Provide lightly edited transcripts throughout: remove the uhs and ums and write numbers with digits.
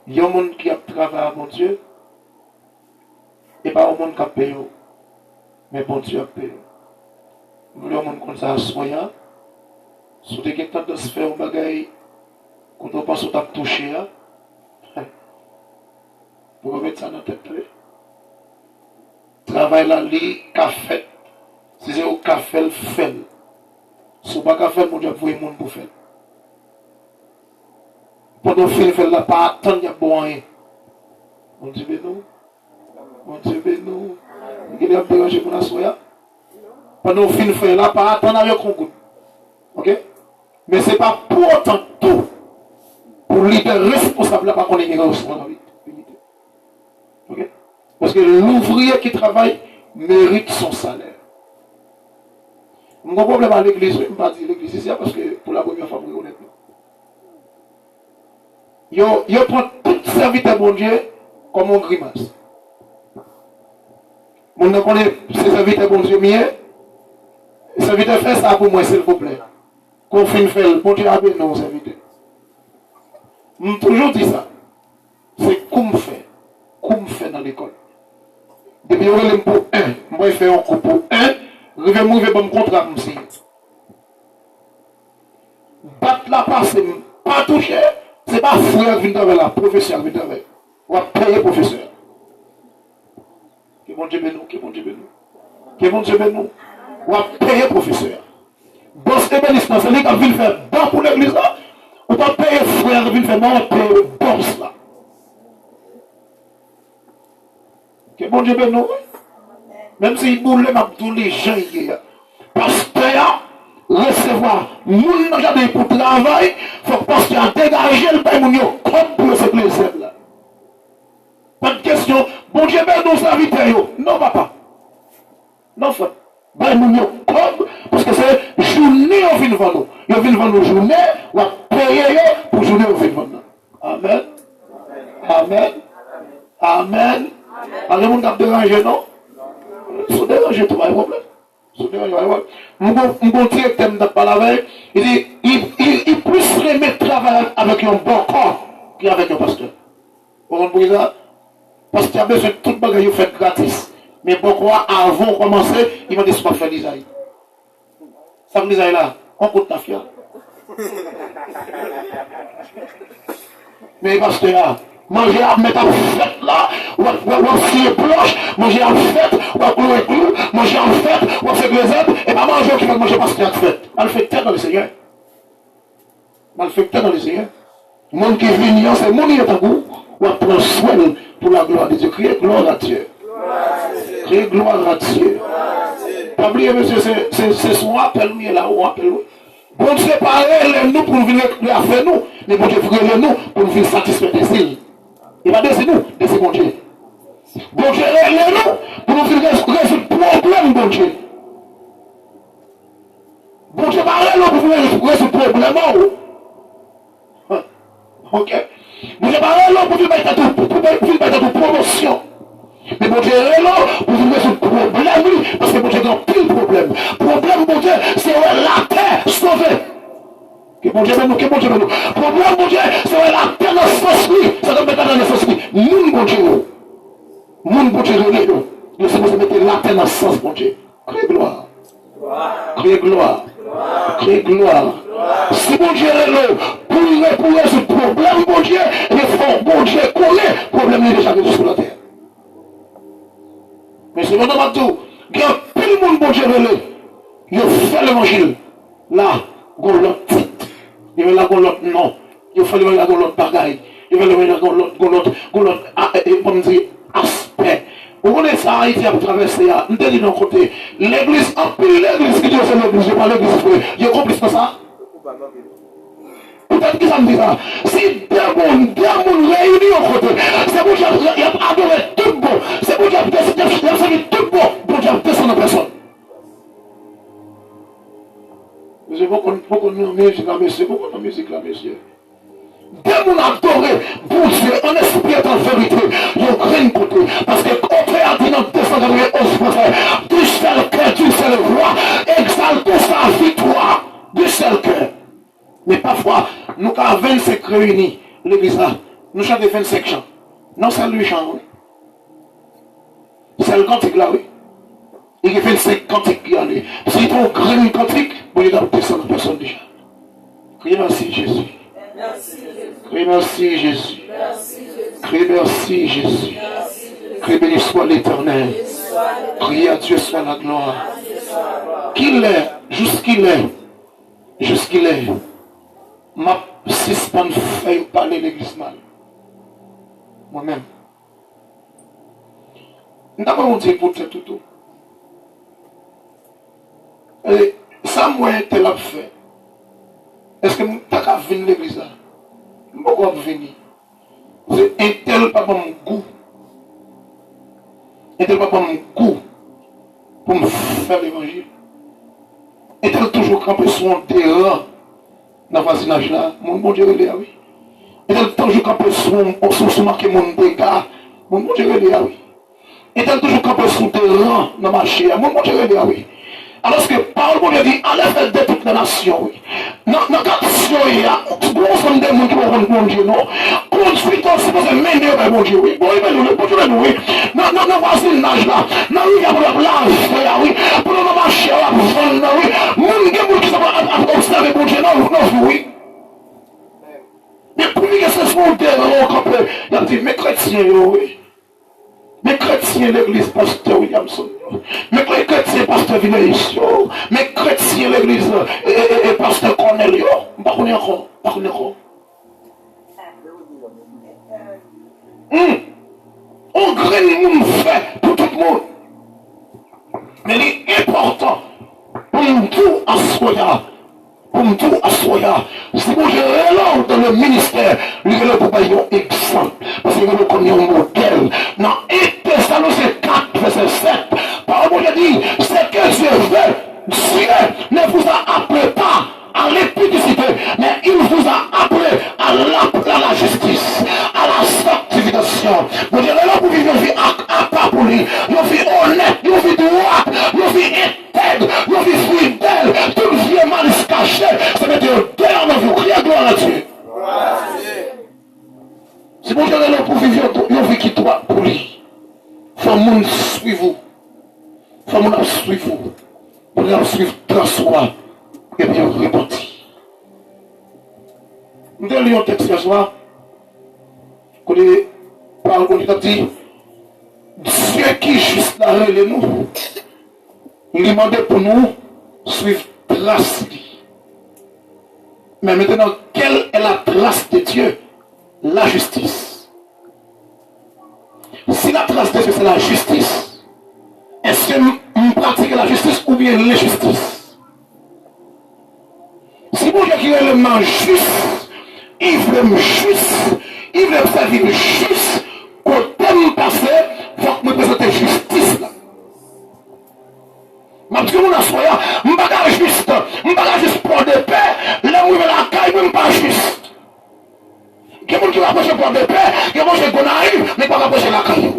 Il y a un monde qui a travaillé à mon Dieu, et pas un monde qui a payé, mais bon Dieu a payé. Nous voulons un monde comme ça à soya, si vous avez tendance à faire un bagage, quand on pense qu'on a touché, pour remettre ça dans la tête. Travail là, li, café, si c'est au café, le fait. Si vous n'avez pas café, mon Dieu, vous pouvez monde pour faire. Pendant que vous faites là, pas attendre, il y a bon rien. Mon Dieu, ben nous. Mon Dieu, ben nous. Il y a un déranger pour la soya. Pendant que vous faites là, pas attendre avec un coup. Ok? Mais ce n'est pas pour autant tout. Pour l'idée responsable là, pas qu'on ait une responsabilité. Ok? Parce que l'ouvrier qui travaille mérite son salaire. Mon problème à l'église, je ne vais pas dire l'église ici parce que pour la première fois, vous honnêtement. Yo prend tout serviteur bon Dieu comme un grimace. Mon ne connaît ces serviteurs bon Dieu mieux. Les serviteurs fait ça pour moi, s'il vous plaît. Qu'on fait une fête, bon Dieu a béni nos serviteurs. Je toujours dit ça. C'est comme fait dans l'école. Depuis que je pour un, moi je fais un coup pour un, je vais m'ouvrir mon contrat comme si. Battre la passe, pas toucher, c'est pas frère qui vient avec la professeur qui vient avec. On va payer professeur. Que bon Dieu bénisse, que bon Dieu bénisse. Que bon Dieu bénisse. On va payer professeur. Boss ébénissement, c'est lui qui vient faire bon pour l'église là. On va payer frère qui vient faire bon, on va payer boss là. Que bon Dieu bénisse. Même si il boule tous les gens, pasteur, recevoir, moun n'a jamais pour travail, il faut que pasteur dégage le pain moun comme pour ce plaisir là. Pas de question, bon Dieu bénisse nos serviteurs. Non, papa. Non, frère. Ben moun comme, parce que c'est journée au fin de nous. Ils viennent vendre nos journées, on va payer pour journée au fin de nous. Amen. Amen. Amen. Alors, moun n'a dérangé, non? Sont dérangés, tout va y problème. Sont dérangés, mon directeur m'a parlé avec, il dit, il plus aimer travailler avec un bon corps qu'avec un pasteur. Vous comprenez ça? Parce qu'il y a besoin de tout le bagage fait gratis. Mais bon corps, avant de commencer, il m'a dit, c'est pas faire design. Ça me dit là, on compte ta fière. Mais pasteur, manger à mettre en fête là, ou à fier blanche, manger en fête, ou à clouer clou, manger en fête, ou à faire grisette, et pas manger qui va manger parce qu'il y a de fête. Elle fait tête dans le Seigneur. Elle fait tête dans le Seigneur. Le monde qui vient, c'est le monde qui est à bout, ou à prendre soin pour la gloire de Dieu. Criez gloire à Dieu. Criez gloire à Dieu. Pas oublier, monsieur, c'est son appel, lui, là, ou appel, lui. Bon Dieu, parlez nous pour nous venir faire nous, mais bon Dieu, frère nous pour nous venir satisfaire des îles. Il va décider nous, décider bon Dieu. Bon Dieu, nous pour nous venir résoudre le problème, bon Dieu. Bon Dieu, parlez nous pour nous résoudre le problème. Ok? Bon Dieu, parlez nous pour nous mettre toute promotion. Mais bon Dieu, là, pour vous résoudre le problème, parce que bon Dieu, il y a pile problème. Problème, bon Dieu, c'est la terre sauvée. Que bon Dieu, que bon Dieu, problème, bon Dieu, c'est la terre dans son esprit. Ça doit mettre dans le esprit. Moun, bon Dieu, moun, bon Dieu, nous sommes mettre la terre dans son bon Dieu. Crée gloire. Crée gloire. Crée gloire. Si bon Dieu est là, pour résoudre le problème, bon Dieu, il faut bon Dieu coller, problème est déjà résolu sur la terre. Mais c'est maintenant tout. Il y a plus de monde bon Dieu relais. Il fait l'évangile. Là, il y a l'autre titre. Il y a l'autre nom. Il fait l'autre bagaille. Il fait l'autre aspect. Vous connaissez ça, Haïti a traversé. Nous te disons d'un côté. L'église, en plus l'église qui dit c'est l'église, je parle de l'église. Il y a compris ça? Peut-être que ça me dit ça. Si deux mondes réunis au côté, c'est pour que il a adoré tout bon. C'est pour qu'il a servi tout bon. Pour qu'il a descendu en personne. Je veux qu'on nous musique là, monsieur. Pourquoi nous musique là, monsieur? Deux mondes adoré, bon Dieu, en esprit et en vérité, il y a rien côté. Parce que côté a dit dans 291 prophètes, du seul cœur, du seul roi, exalte sa victoire, du seul cœur. Mais parfois, nous avons 25 réunis, l'église là, Nous chantons 25 chants. Non, c'est le chant, oui. C'est le cantique là, oui. Il y a 25 cantiques qui en est. Si tu as un grand cantique, vous avez adopté ça dans personne déjà. Criez merci Jésus. Criez merci Jésus. Criez merci Jésus. Criez béni soit l'Éternel. Criez à Dieu soit la gloire. Qu'il est, jusqu'il est, jusqu'il est. Ma suspend fait parler l'église mal. Moi-même. Nous avons dit pour tout. Et ça, moi, tel a fait. Est-ce que nous avons venir l'église là? Nous ne pouvons pas venir. C'est un tel pas mon goût. Un tel pas mon goût pour me faire l'évangile. Un tel toujours campé sur un terrain dans le voisinage là. Mon Dieu, il est là, oui. Un tel toujours campé sur marqué mon dégât. Mon Dieu, il est là, oui. Un tel toujours campé sur un terrain dans le marché. Mon Dieu, il est là, oui. Alors que Paul Dieu dit, allez faire de toutes les nations, oui. Dans la nation, il y a un ensemble de monde qui vont rendre mon Dieu, non. Construit-on, c'est pour se mener vers mon Dieu, oui. Bon, il va nous, oui. Dans voisinage là, dans le pour la oui. Pour le marché, là, pour vendre, oui. Mon Dieu, qui va observer mon Dieu, non, oui. Mais pour lui, c'est son terrain, il a dit, mes chrétiens, oui. Mes chrétiens, l'église pasteur Williamson, mes chrétiens, pasteur Villers, mes chrétiens, l'église et pasteur Cornelio, pas qu'on est encore. On graine nous fait pour tout le monde. Mais il est important pour nous tout assoyer. Pour nous tout assoyer. Si vous gérez là dans le ministère, lui le pour un exemple. Parce que nous connaissons un modèle. Dans 1 Thessaloniciens 4, verset 7, parole de Dieu dit, c'est que Dieu veut. Dieu ne vous a appelé pas à l'épidicité, mais il vous a appelé à la justice, à la sanctification. Vous direz là pour vivre une vie à part pour lui, une vie honnête, une vie droite, une vie intègre, une vie fidèle, toute vie mal cachée, ça veut dire dehors dans vous, criez gloire à Dieu. Si vous direz là pour vivre une vie qui doit pour lui, il faut que vous suivez vous. Il faut que vous suivez vous. Pour nous suivre transformer et bien repentir. Nous allons lire un texte ce soir. Qu'on est par contre, il a dit Dieu qui juste là, nous. Il demandait pour nous suivre trace. Mais maintenant, quelle est la trace de Dieu? La justice. Si la trace de Dieu c'est la justice, est-ce que nous pratiquons la justice ou bien l'injustice? Si vous Dieu qui est le man juste, il veut me juste, il veut servir juste, au thème passé, il faut que nous présenter justice là. Je dis que nous soyons, je ne suis pas juste, je ne suis pas juste pour de paix, là où il y a la caille, je ne suis pas juste. Il y a des gens qui rapprochent pour de paix, il y a des gens qui arrivent, mais pas rapprocher la caille.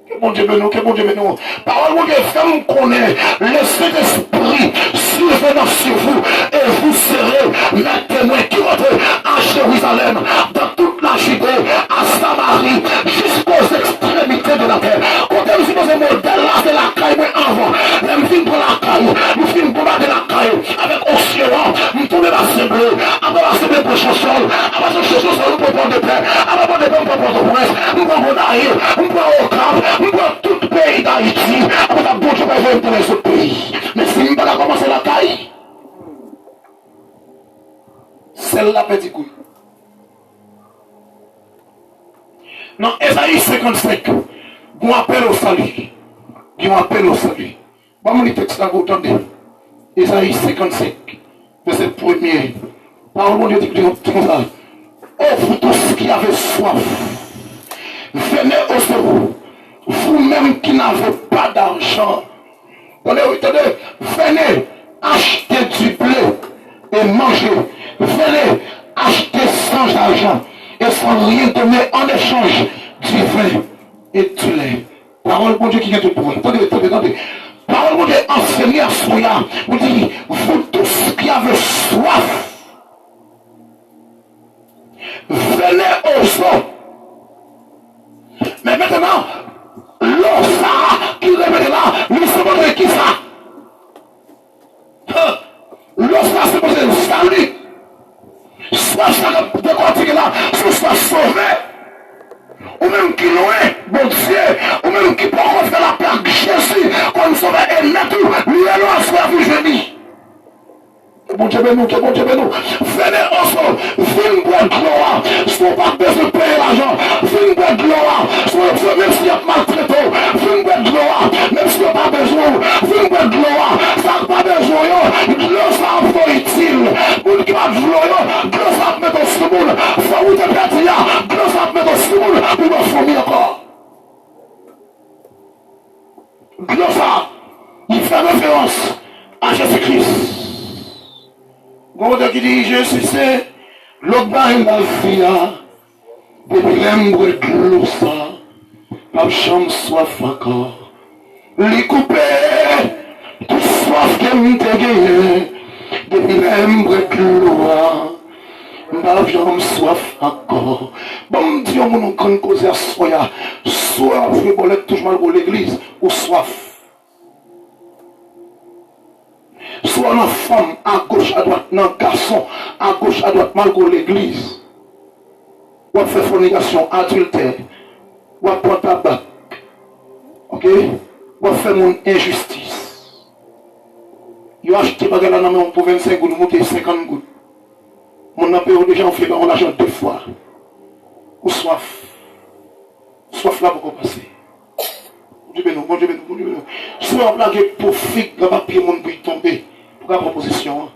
Que bon Dieu bénisse, que bon Dieu bénisse. Parole de Dieu, femme connaît, le Saint-Esprit survenant sur vous, et vous serez mes témoins qui rentrent à Jérusalem, dans toute la Judée, à Samarie, jusqu'aux extrémités de la terre. Quand nous sommes un modèle là, c'est la caille, mais avant, nous finissons pour la caille, nous finissons pour battre la caille, avec océan, nous tournons l'assemblée, après l'assemblée pour chanson, après ce chanson, nous pouvons prendre de paix, après prendre de paix, nous pouvons prendre de presse, nous pouvons naïr, nous pouvons au cap, nous pouvons tout le pays d'Haïti, après la bouche, nous pouvons dans les autres pays. Mais si nous ne pouvons pas commencer la caille, celle-là petit coup. Dans Esaïe 55, on appelle au salut. On appelle au salut. Bon, mon texte là, vous entendez. Esaïe 55, verset 1er. Parole de Dieu dit comme ça. Oh, vous tous qui avez soif, venez au secours. Vous-même qui n'avez pas d'argent. Attendez, venez acheter du blé et manger. Venez acheter sans argent et sans rien donner en échange du vin et du lait. Parole de Dieu qui vient de pour. Attendez. Parole de Dieu enseignée à Soya. Vous dites, vous tous qui avez soif, venez au soit sauvé. Ou même qui loin, bon Dieu, ou même qui peut faire la paix avec Jésus, comme sauveur et maître, lui et nous, soit vous jeudi. Bon Dieu, nous, bon Dieu, nous. Venez ensemble, venez boire gloire. Si on pas besoin de payer l'argent, venez boire gloire. Même s'il y a maltraité, venez boire gloire. Même si on pas besoin, venez boire gloire. Ça n'a pas besoin, gloire ça pas utile. Pour qui va gloire, gloire ça met dans ce monde. Faut où te perdre, gloire ça met dans ce monde. Pour nous fournir encore. Gloire ça, il fait référence à Jésus-Christ. Quand qui dit Jésus c'est l'autre bain la vie depuis l'embre de l'eau ça pas chambre soif encore les couper tout soif que m'te gagné depuis l'embre de l'eau pas chambre soif encore bon Dieu mon on cause à soya soit vous voulez toujours mal pour l'église ou soif. Soit une femme à gauche, à droite, un garçon à gauche, à droite, malgré l'église. Ou à faire fornication, adultère. Ou à prendre tabac. Ok? Ou à faire mon injustice. Ils ont acheté bagarre là dans pour 25 gouttes, monter 50 gouttes. Mon appel déjà on fait on l'argent 2 fois. Ou soif. Soif là pour passer. Bon Dieu, soit on blague pour figue, on va payer mon bruit tomber. Pour la proposition.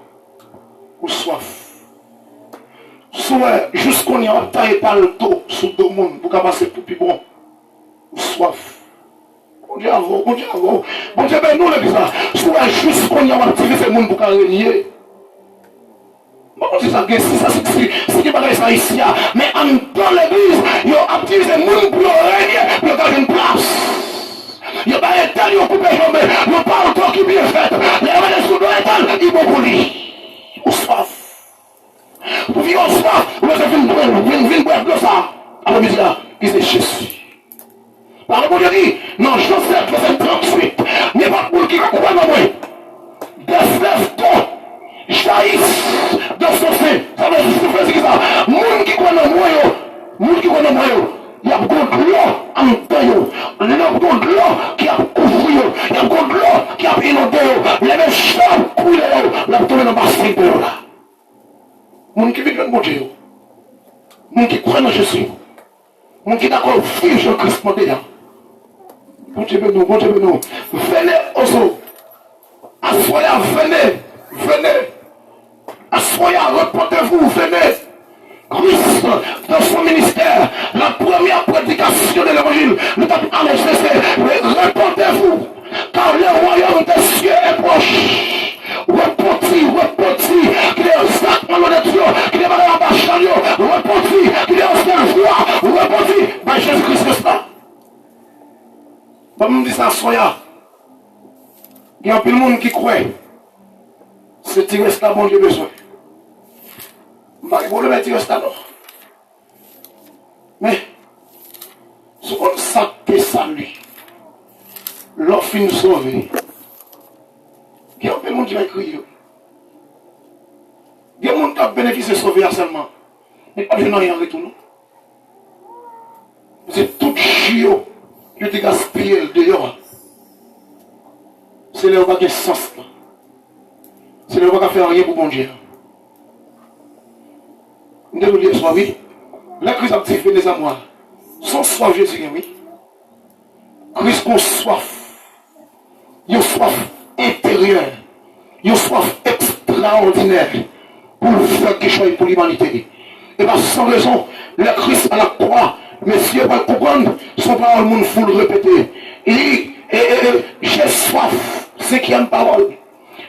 Ou soif. Soit jusqu'on y a taillé par le dos sous le monde pour passer pour plus bon. Ou soif. Bon Dieu, bon Dieu, bon Dieu, ben nous l'église là. Soit jusqu'on y a activé ce monde pour régner. Bon, c'est ça, c'est qui paraît ça ici. Mais dans l'église, ils ont activé ce monde pour régner, pour garder une place. Il n'y a pas d'étal, il n'y a pas de jambes, il n'y a pas encore qui bien fait. Les gens qui sont étal, ils vont pour lui. Ou soif. Pour vivre en soif, vous avez une boîte de ça. Alors, il dit là, il c'est Jésus. Par le bon Dieu dit, non, Joseph, verset 38, n'est pas pour qui croit dans moi. Des fleuves d'eau jaillissent dans son sein. Ça veut dire ce que ça. Moun qui croit dans moi, moun qui croit dans moi, il y a beaucoup de l'eau en taillot. Il y a beaucoup de l'eau qui a couvert. Il y a beaucoup de l'eau qui a inondé. Les méchants coulent l'eau. La tourne dans le bassin de l'eau là. Moun qui vit dans mon Dieu. Moun qui croit dans Jésus. Moun qui d'accord vivre Jésus-Christ modèle. Bon Dieu, nous, bon Dieu, nous. Venez aux Assoyez, venez. Assoyez, reportez-vous, venez. Christ, dans son ministère, la première prédication de l'évangile, le pape annoncé, c'est reportez-vous, car le royaume des cieux est proche. Reportez, qu'il est un sacrement de Dieu, qu'il est malade en bas chariot, reportez, qu'il est un seul voix, reportez, par Jésus-Christ c'est ça. Comme on dit ça, soya, il y a un peu de monde qui croit, c'est tirer ça, bon Dieu besoin. Vous le mettez au stade. Mais, ce qu'on s'appelle salut, l'offre nous sauver. Il y a un peu de monde qui va crier. Il y a un monde qui a bénéficié de sauver seulement. Mais pas de rien en retour. C'est tout chiot qui a été gaspillé dehors. C'est là où il n'y a pas de sens. C'est là où il n'y a pas de faire rien pour bon Dieu. Nous devons dire soif, oui. La crise a dit, venez à moi. Sans soif, Jésus, oui. Christ qu'on soif. Il y a soif intérieure. Il y a soif extraordinaire pour faire quelque chose pour l'humanité. Et bien, sans raison, le Christ à la croix, mais si vous ne comprendre, son parole, le monde faut le répéter. Il dit, j'ai soif, c'est qui a une parole.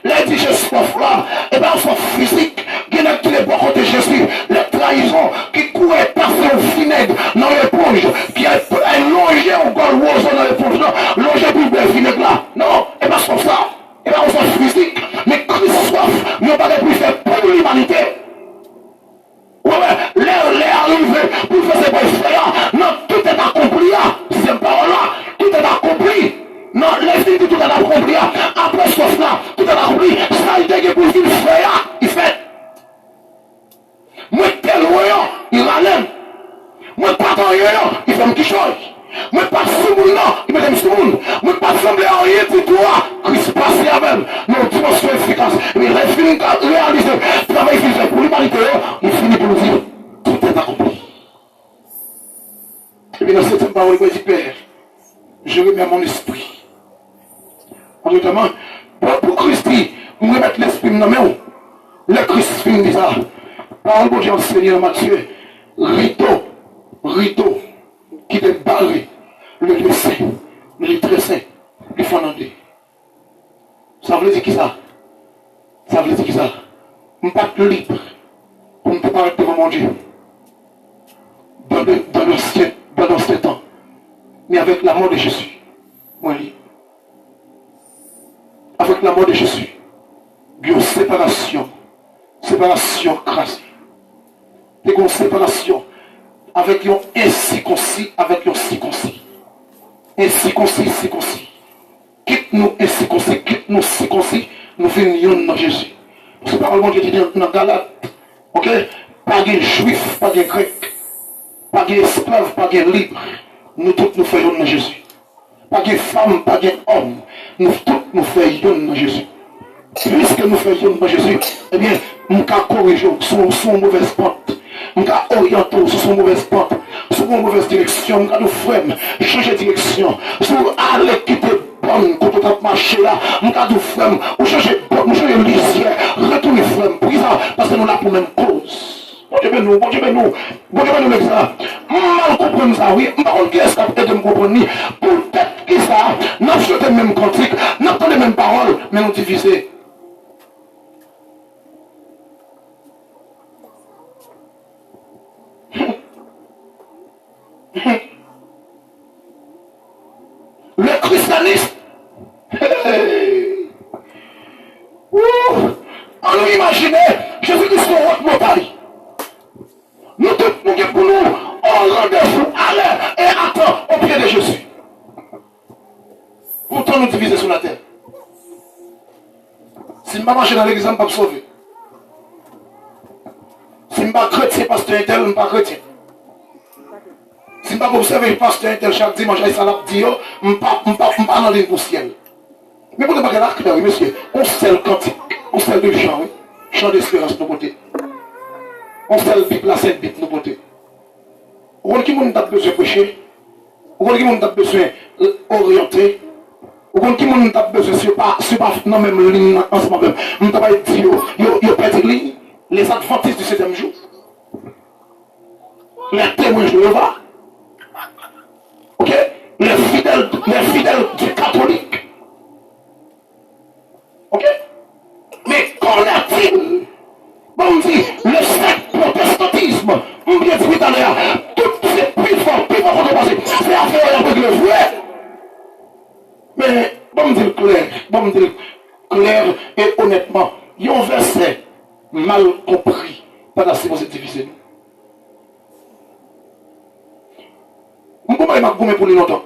Là, il dit, j'ai soif là, et bien, soif physique, qui est tous les bons côtés de Jésus, les trahisons, qui couraient passer au vinaigre dans l'éponge, qui a longé au golwoso dans l'éponge, non, longé pour le vinaigre là. Non, et bien, soif ça, et bien, on soif physique, mais Christ soif, mais on va plus faire pour l'humanité. Ouais, l'air arrivé pour faire ses boys frères, non, tout est accompli, ces paroles-là, tout est accompli. Non, les filles, tout est accompli. Après ce là, tout est accompli. Ça, il dit pour le frère, il fait. Moi, tel loin, il râle. Moi, pas dans rien, il fait un petit chose. Moi, pas sous mon nom, il me dit sous mon. Moi, pas semblé à rien du tout. Christ passe avec nos dimensions efficaces. Mais il finit de réaliser le travail qu'il fait pour l'humanité. Il finit pour nous dire tout est accompli. Et bien, dans cette parole, il dit Père, je remets mon esprit. En tout cas, pour Christ, on remet l'esprit dans mes mains. Le Christ finit ça. Parole de Dieu enseignée dans Matthieu. Rideau, qui est barré. Le lieu saint, le lieu très saint, le fondé. Ça veut dire qui ça? Ça veut dire qui ça? On ne peut pas être libre pour nous préparer devant mon Dieu. Dans l'ancien temps. Mais avec la mort de Jésus, moi libre. Avec la mort de Jésus, il y a une séparation crasée. Il y a une séparation avec un incirconcis, avec un circoncis. Incirconcis. Quitte-nous incirconcis, quitte-nous circoncis, nous venons dans Jésus. Parce que par le monde qui dit dans Galate, ok? Pas de juif, pas de grec, pas d'esclave, pas de libre. Nous tous nous faisons dans Jésus. Pas de femme, pas d'homme. Nous tous nous faisons dans Jésus. Puisque nous faisons dans Jésus, eh bien, nous pouvons corriger son mauvaise pente. Nous pouvons orienter sur son mauvaise pente, sur une mauvaise direction. Nous pouvons nous changer de direction. Sur aller quitter bonne quand on a marché là. Nous pouvons nous changer de lisière, retourner frère. Pour ça, parce que nous avons pour même cause. Bon Dieu, nous l'exemple. Mal comprendre ça, oui. Par contre, qu'est-ce qu'on peut me comprendre? Peut-être que ça, nous avons les mêmes cantiques, nous avons les mêmes paroles, mais nous divisons. Le christianisme, on nous imagine Jésus-Christ sur haute montagne. Nous tous, nous sommes pour nous, on rendez-vous à l'heure et attend au pied de Jésus. Pourtant, nous diviser sur la terre. Si je ne marche dans l'église, je ne peux pas me sauver. Si je ne suis pas chrétien, pasteur intel, je ne suis pas chrétien. Si je ne suis pas observé le pasteur intel chaque dimanche, je ne suis pas dans l'île pour le ciel. Mais pour ne pas que là, monsieur, on sait le cantique, on sait le chant, oui. Chant d'espérance de nos côtés. On sait le Bible, la Sainte Bible de nos côtés. Vous voyez qui monde a besoin de prêcher? Vous voyez qui monde a besoin d'orienter? Vous voyez qui monde a besoin de pas dans la même ligne ensemble même. On ne peut pas dire, yo perdu ligne. Les adventistes du 7e jour. Les témoins de Jéhovah. Ok? Les fidèles du catholique. Ok? Mais qu'en a-t-il? Bon, on dit, le secte protestantisme, on vient de tout à l'heure, toutes ces plus forts qu'on a passé, c'est affaire avec le vrai. Mais, bon, on dit clair et honnêtement, il y a un verset mal compris par la séquence divisée. On ne peut pas pour les longtemps.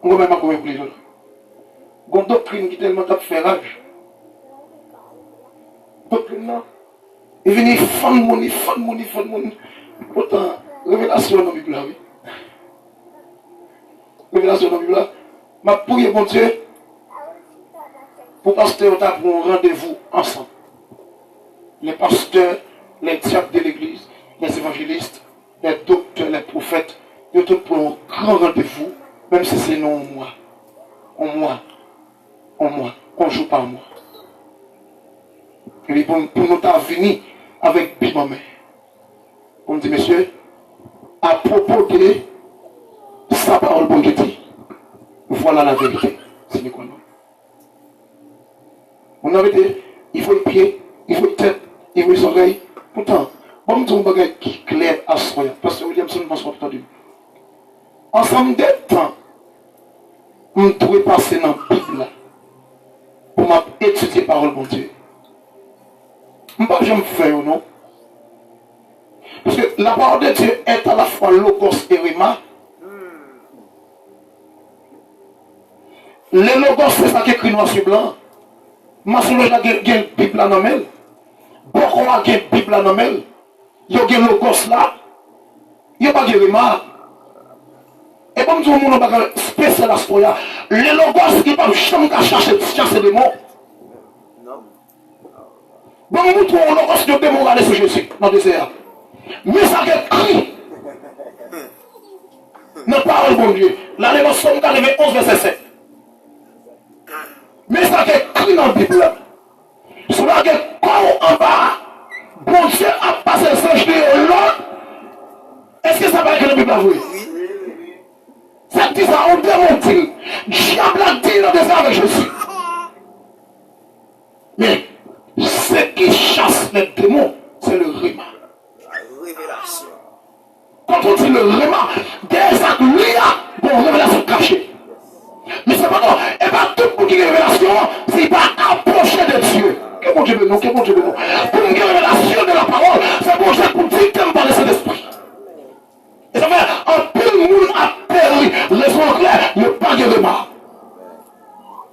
On ne peut pas pour les longtemps. Il y a une doctrine qui tellement t'a fait rage. Doctrine là. Il vient fan money. Pourtant, révélation dans la Bible là, oui. Révélation dans la Bible là. Ma prière, mon Dieu, pour pasteur, on a pour un rendez-vous ensemble. Les pasteurs, les diacres de l'église, les évangélistes, les docteurs, les prophètes, ils sont pour un grand rendez-vous, même si c'est non en mois, on joue par mois. Et puis pour nous venir avec Bimamé, on me dit, monsieur, à propos de sa parole, bon Dieu dit, voilà la vérité, c'est nous connaissons. On avait dit, il faut le pied, il faut le tête, il faut les oreilles. Pourtant, bon, nous avons un bagage qui est clair à soi, parce que Williamson m'a entendu. Ensemble des temps, on doit passer dans la Bible pour étudier la parole de Dieu. Je ne sais pas si je me fais ou non. Parce que la parole de Dieu est à la fois logos et rima. Les logos, c'est ça qui est écrit noir sur blanc. Massouloge a une Bible à nommer. Beaucoup a une Bible à nommer. Il y a un logos là. Il n'y a pas de remarque. Et comme tout le monde a un spécial à ce point-là, les logos qui ne peuvent jamais chasser des mots. Bon, nous trouvons logos de démons aller sur Jésus, dans le désert. Mais ça qui est écrit. Ne parle bon Dieu. Là, les Somme 11, verset 7. Mais ça qui est écrit dans la Bible. Cela qui est corps en bas. Bon Dieu a passé le singe de l'autre. Est-ce que ça va être que la Bible a joué? Ça dit ça, on démonte. Diable a dit dans le désert avec Jésus. Mais ce qui chasse les démons, c'est le rima. Révélation. Quand on dit le rima, des actes liés, bon, révélation cachée. Mais c'est pas non. Et pas tout pour qu'il y ait révélation, c'est pas approcher de Dieu. Que bon Dieu de nous, que bon Dieu de nous. Pour une révélation de la parole, c'est bon Dieu pour dire qu'il par le Saint-Esprit. Et ça fait un peu de monde a perdu. Raison claire, il n'y a pas de rima.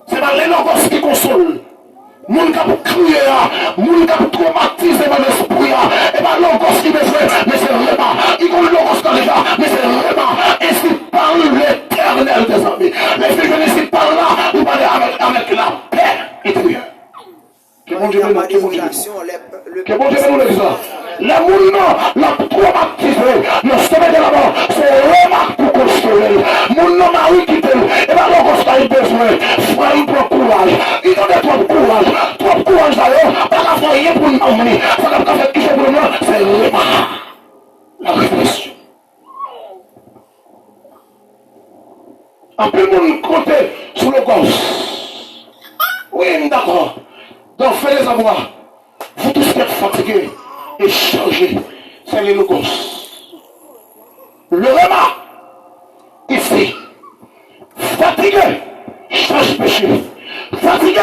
C'est pas les logos qui consolent. Moun qui a crié, moun qui a traumatisé mon esprit, et pas logos qui me fait, mais c'est vraiment. Il y a logos qui déjà, mais c'est vraiment. Ainsi parle l'Éternel des armées. Les filles viennent ici par là, vous parlez avec la paix intérieure. Que bon Dieu nous, que bon Dieu nous. Que bon Dieu nous le ça. Les moun la traumatisé, le sommet de la mort, c'est vraiment pour consoler. Moun non mari qui t'aime, et pas logos qui a besoin. Frère, pour courage. Il donne trop de courage. Trop de courage d'ailleurs. Pas qu'à faire rien pour nous emmener. Ça n'a pas fait quelque chose pour nous. C'est vraiment la réflexion. Un peu de monde compté sur le gosse. Oui, d'accord. Donc, faites les avoirs. Vous tous qui êtes fatigués et chargés, c'est les logos. Le remas, ici, fatigué, change péché. Fatigué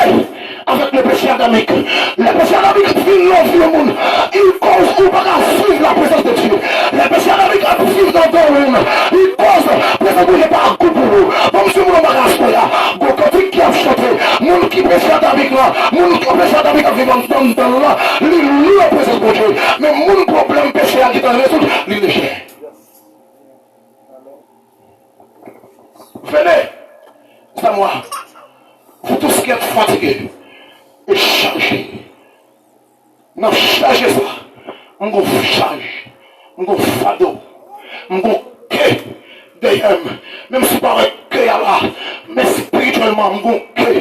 avec le péché adamique. Le péché adamique vit l'envie au monde. Il cause ou pas à suivre la présence de Dieu. Le péché adamique a vivre dans ton monde. Il cause, parce que vous n'avez pas un coup pour vous. Comme si vous n'avez pas un coup pour vous. Quand il qui a chanté, monde qui péché adamique là, monde qui péché adamique a vivre dans là, il loue la présence de Dieu. Mais mon problème péché à qui dans le résoudre, il est léger. Venez, c'est à moi. Vous tous qui êtes fatigués et chargés, non, chargez ça. On va charge, on va fado, on va que d'ailleurs, même si par que là, mais spirituellement, on va que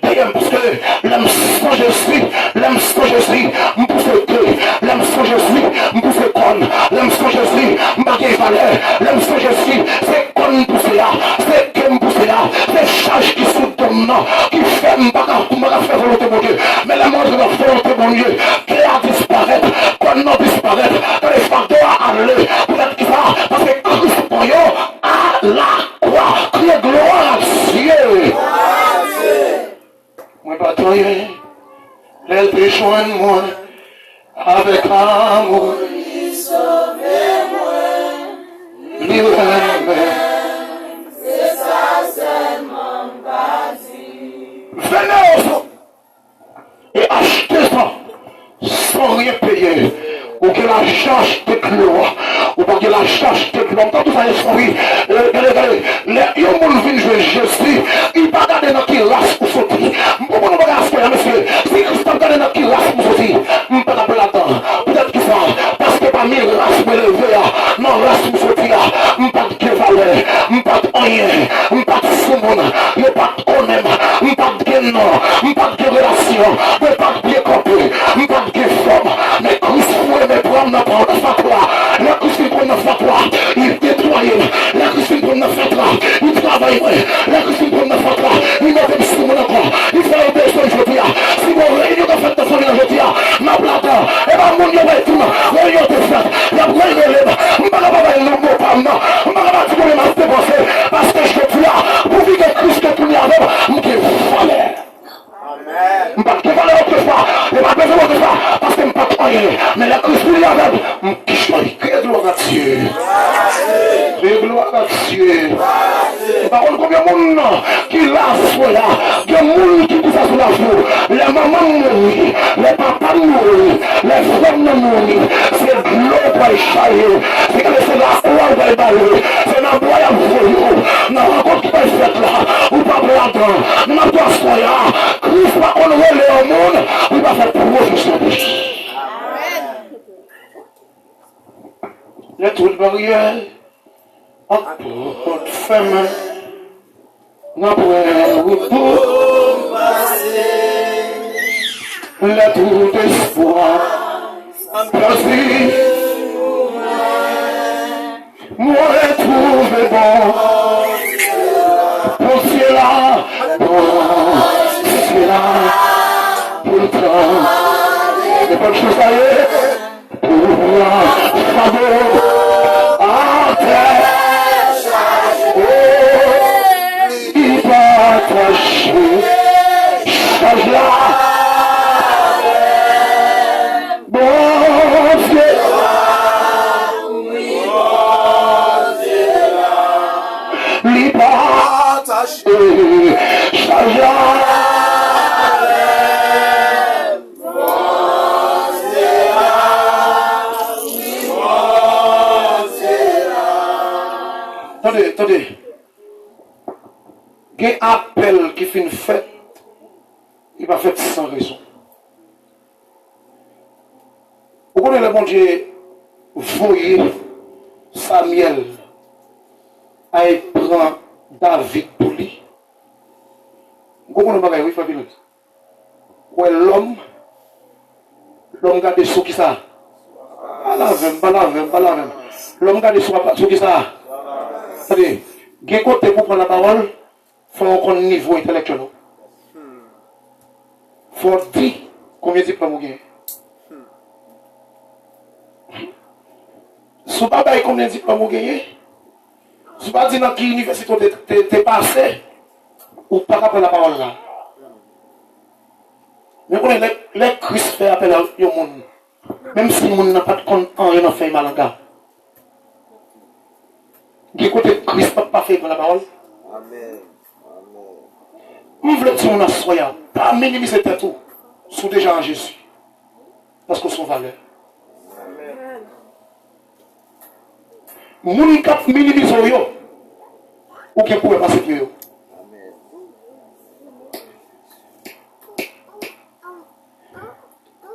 d'ailleurs, parce que l'âme sans Jésus, l'âme sans Jésus, on peut faire que, l'âme sans Jésus, on peut faire con, l'âme sans Jésus, on va faire valeur, l'âme sans Jésus, c'est con pour cela, c'est que pour cela, c'est charge qui sont tombant, qui fait m'baka faire volonté mon Dieu, mais la mort de la volonté mon Dieu, qui a disparaître, qu'on non disparaître, que les fardeaux à aller, peut-être qu'il va, parce que Christ pour eux, à la croix, crier gloire à Dieu. Moi pas toyer, les péchons moi, avec amour, sauvez-moi, livrez-moi. C'est ça seulement pas dit. Venez au fond et achetez ça sans rien payer. Ou que la charge te clôt, ou pas que la charge te clôt. Quand vous allez souris, regardez, les gens viennent jouer Jésus, ils ne pas garder dans qui race pour sortir. Pour nous regarder, monsieur, si Christ a gardé dans qui race pour sortir, je ne peux pas appeler là-dedans. Peut-être qu'il ça, parce que parmi les races me lever, non, race pour sortir, je ne peux pas de valeur, je ne peux pas de rien, je ne peux pas de soumon, je ne peux pas de connaître, je ne peux pas de nom, je ne peux pas de relation, je ne peux pas de bien compris, je ne peux pas de forme, mais Christ mais prendre la parole de fatwa, la Christine prend la fatwa, il détruit, la Christine prend la fatwa, il travaille, la Christine prend la fatwa, il met des sous mon encore, il fait un besoin, je dis, si mon réunion de fête de famille, je dis, ma plate, et ma mon y'a tout, réunion de fête, la vraie relève, je ne vais pas avoir un mot par moi, je ne vais pas dire que je vais parce que je suis là, pour vivre que Christ que tout le monde, je vais fallait. Je ne vais pas faire autrefois, je ne vais pas faire autrefois, parce que je ne vais pas croire. Mais la Christ lui avec, je suis que gloire à Dieu. Que gloire à Dieu. Par contre, combien de monde qui l'a là, il y a des gens qui disent ça sur la joue. Les mamans mourent, les papas mourent, les femmes mourent. C'est gloire pour les chailler. C'est que c'est la gloire longtemps. Nous n'avons pas soya. Christ va honorer au monde. Il va faire profession de Jésus. Les trous de barrière. Entre femme. N'après repos. Les trous d'espoir. Merci. Moi trouvé bon. Pour cela, pourtant, les bonnes choses à y pour moi, faveur, à terre, il va attacher, change-la, bon Dieu, il va attacher, change-la. Attendez. Il y a un appel qui fait une fête, il va faire sans raison. Vous connaissez le bon Dieu, voyez Samuel à prendre David pour lui. Vous connaissez le bon Dieu, oui, l'homme garde sous qui ça? Pas la même. L'homme garde sous qui ça? C'est-à-dire, il côté pour prendre la parole, il faut qu'on niveau intellectuel. Il faut dire combien de diplômes vous gagnez. Si vous ne savez pas combien de diplômes vous gagnez, si vous ne savez pas dans quelle université vous êtes passé, ou pas prendre la parole là. Mais quand les Christ fait appel à tout le monde, même si le monde n'a pas de compte en rien, fait mal en gars. Du côté Christ n'a pas fait pour la parole. Amen. Je veux dire, on a soya, pas minimiser tout, sous déjà en Jésus. Parce que son valeur. Moun kap minimiser yo, ou qui pouvait passer pour yo.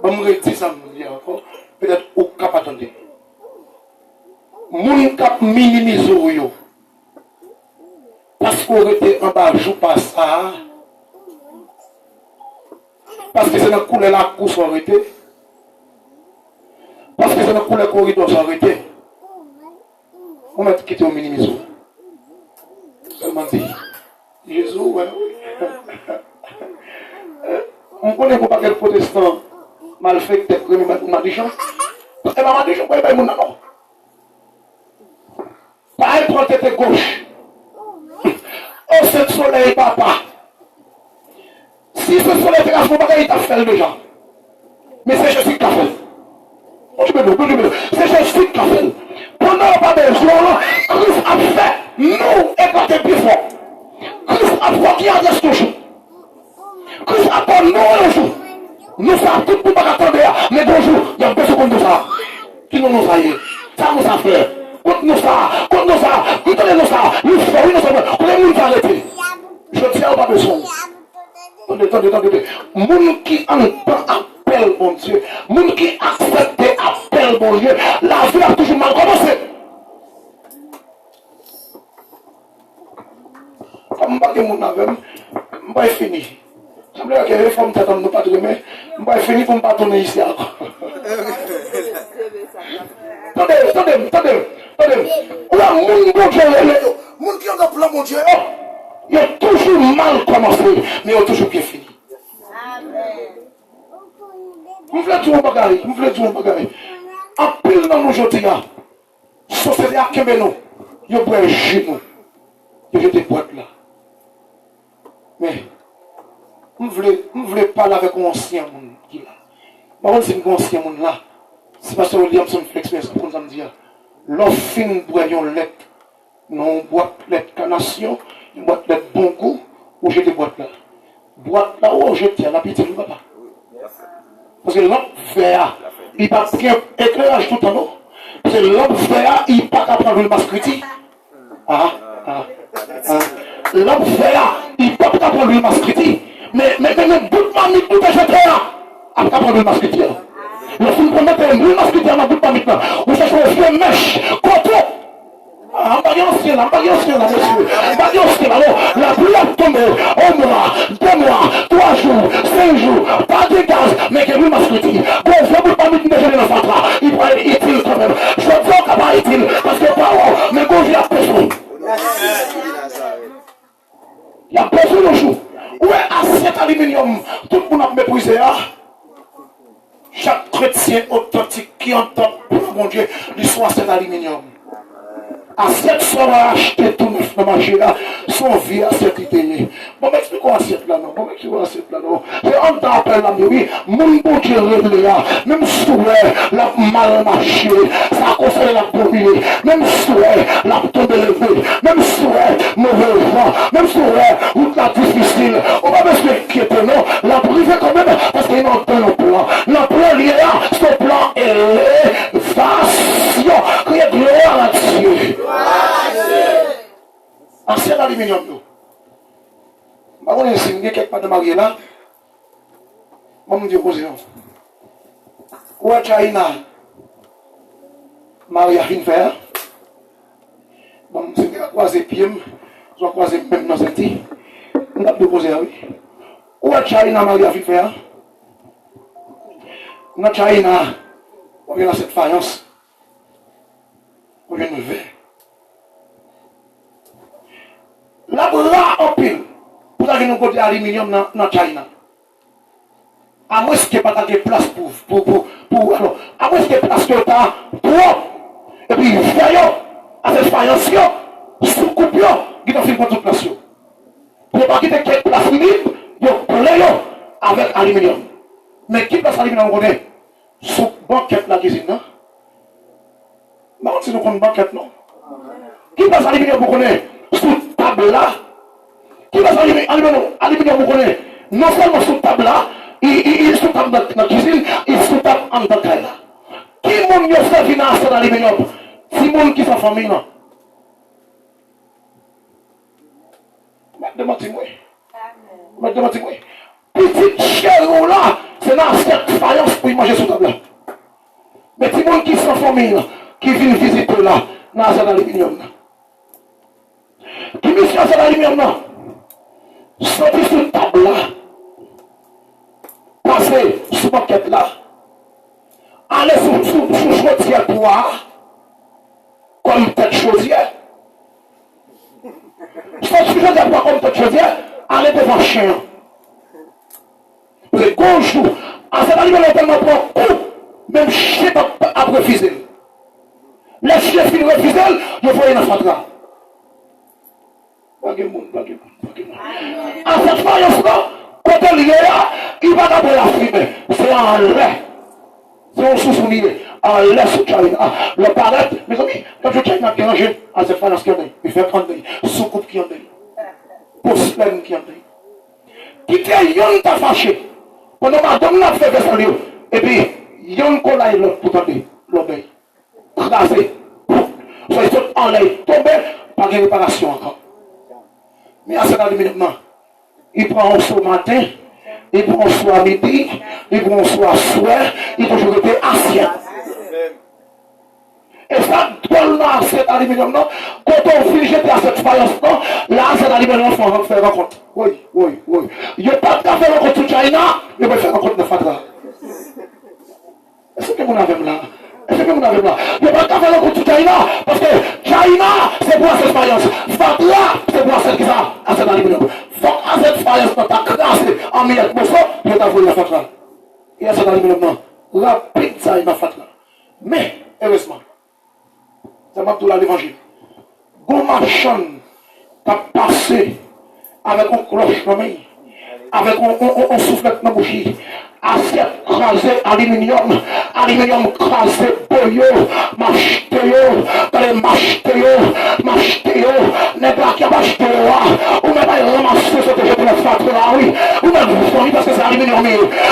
Je vais dire ça encore, peut-être au cap attendre. Moun kap minimiser yo. Parce qu'on était en bas, joue pas ça. Parce que c'est dans le couleur la course arrêté. Parce que c'est dans le couleur corridor arrêté. On va quitter au minimisme. Seulement dit, Jésus, ouais. On connaît pas quel protestant mal fait que tu m'a dit, et maman dit, je ne connais pas mon nom. Pas prendre tête gauche. Oh, ce soleil, papa. Si ce soleil te casse, mon bagage, il t'a fait déjà. Mais c'est Jésus qui a fait. C'est Jésus qui a fait. Pendant pas besoin, Christ a fait nous éclater plus fort. Christ a fait qui a dit toujours. Christ a fait nous le jour. Nous sommes tout pour pas attendre. Mais bonjour, il y a besoin de ça. Qui nous a fait. Ça nous a fait. Contre nous ça. Nous ça. Nous faisons. Pour les gens arrêter. Je tiens pas besoin. Attendez. Moun qui entend appel, mon Dieu. Moun qui accepte appel, mon Dieu. La vie a toujours mal commencé. Comme je ne vais fini. Je me dis que les femmes ne pas de mais je vais finir pour ne pas tourner ici. Attendez. Là, mon Dieu, mon qui a un plan, mon Dieu. Il a toujours mal commencé, mais il a toujours bien fini. Vous voulez tout un bagage. En pile dans nos jours, société à Kemeno, il y a un genou. Il y a des boîtes là. Mais, vous voulez parler avec un ancien monde qui là. Par contre, c'est un ancien monde là. C'est parce que Williamson fait l'expérience pour nous dire. L'offre fine boyon lettre. Non, boîte lettre canation. Une boîte de bon goût, ou j'ai des boîtes là. Boîte là où je tiens la petite papa. Parce que l'homme vert, il n'a pas bien éclairage tout en haut. Parce que l'homme vert, il n'a pas qu'à prendre le masque critique. L'homme vert, il peut pas prendre le masquiti. Mais bout de mamie, tout est jeté là. Après prendre le masquiti. Le film qu'on met le masquiti dans bout de mamie là. Vous cherchez un vieux mèche, coton. En bas ancien, monsieur. En bas ancien, la pluie a tombé. Un mois, 2 mois, 3 jours, 5 jours, pas de gaz, mais que lui masquiti. Bon, je ne peux pas me dire dans le là. Il pourrait être utile quand même. Je veux dire qu'il va être utile, parce que pas mais bon, j'ai la personne. Il y a personne au jour. Où est assiette aluminium? Tout le monde a méprisé. Chaque chrétien authentique qui entend pour mon Dieu, l'histoire c'est l'aluminium. Assiette sera acheté tout neuf dans le marché là, son vie assiette italienne. Bon, m'expliquons assiette là, non. C'est un temps après la oui, mon bon Dieu réglé là, même souhait, la mal marché, ça a conseillé la dominer, même souhait, la tombe élevée, même souhait, mauvais vent, même souhait, route la difficile. On va pas s'inquiéter, non, la briser quand même, parce qu'il y a un plan. Le plan lié là, ce plan est l'élévation, qui est gloire à Dieu. Ancien aluminium, nous. Je vais signer quelque part de marié là. Je vais me dire, où est China? Marie a fini faire. Je vais croiser pied, je vais croiser même dans cette vie. Je vais poser, oui. Où est China? Marie a fini faire. Dans China, on vient dans cette faïence. On vient de lever. La bras en pile pour aller nous côté aluminium dans China. À moins qu'il n'y ait pas de place pour alors, à moins qu'il y ait place que tu as trop. Et puis, voyons, à cette faïence, sous coupe, qui t'ont fait pour toute place. Pour ne pas quitter quelques places libre, pour les avec aluminium. Mais qui place aluminium, on connaît? Sous banquette la cuisine, non? Non, si nous connaissons banquette, non. Qui place aluminium, vous connaissez? Sous table là, qui va aluminium, vous connaissez, non seulement sous table là, il sous table dans la cuisine, il sous table en tant que là. Qui moun yo servi dans cet aluminium? Si moun qui sont famille non. Demandez-moi. Petite chèvre là, c'est dans cette faïence pour manger sous table là. Mais si moun qui sont famille qui viennent visiter là, dans cet aluminium là. Qui mission c'est la lumière non? Sortir sur une table là, passer sur ma quête là, aller sur chaudière poire, comme tête chaudière. Sortir sur chaudière poire comme tête chaudière, aller devant chien. Parce que quand je joue, à cette lumière tellement prend coup, même chien a refusé. Les chiens finissent refuser, je vois une fatra. À cette faïence-là, quand elle est là, il va d'abord la fumer. C'est en l'air. C'est un sous-soulier. En l'air sous China. Le paraître, mes amis, quand je China qui range à cette faïence qui en est, il fait prendre des sous-coupe qui en est. Porcelaine qui en est. Qui était yon t'a fâché. Pendant madame n'a fait vaisselle, et puis yon colla l'autre pour tenter l'obéi. Crasé. Soit ils sont en l'air, tombé, pas de réparation encore. Mais à cet aluminium, il prend un soir matin, il prend un soir midi, il prend un soir soir, il peut toujours être assiette. Et ça, dans cet aluminium, quand on finit jeter à cette faïence, là, cet aluminium, il faut faire rencontre. Oui. Il n'y a pas de faire rencontre sur China, il va faire rencontre de Fatra. Est-ce que vous avez là? Il n'y a pas de faire rencontre sur China, parce que China, c'est pour cette faïence. Fatra, c'est pour cette qui ça, à cet aluminium. Faut à cette faïence, tu as crassé en miettes, mais ça, je t'ai volé la Fatra. Il y a cet aluminium, rapide, ça, il m'a Fatra. Mais, heureusement, c'est ma tout l'évangile. Bon marchand qui a passé avec un cloche avec un soufflet dans la bouche, assiette crasée, aluminium crasé, boyo, machétéo, n'est pas qui a machétéo, ou n'est pas ramasser ce que je peux faire là, oui, ou même vous parce que c'est aluminium,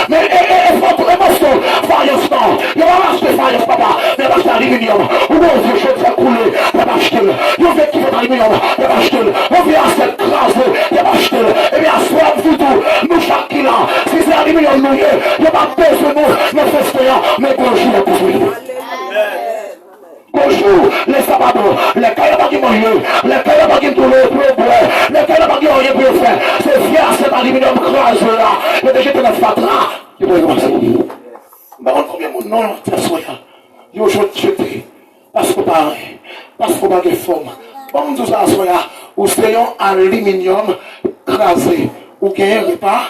mais il faut pour les morceaux, faïence non, il va racheter faïence papa, mais il va acheter aluminium, ou bon vieux chose fait couler, il va acheter, il va qui fait aluminium, il va acheter, on vient assiette crasée, il va acheter, mais bonjour pour vous. Bonjour, les sabados, les cailloux qui mangent, les cailloux qui tournent pour boire, les cailloux qui ont rien pour faire. C'est fier, c'est aluminium crase là. Il est jeté dans le fatra. Il pourrait commencer. Mais on combien mon nom, c'est soya. Il est jeté. Parce que pareil, parce qu'on n'a pas de forme. Bon, tout ça, soya, ou c'est un aluminium crasé, ou gagnez repas.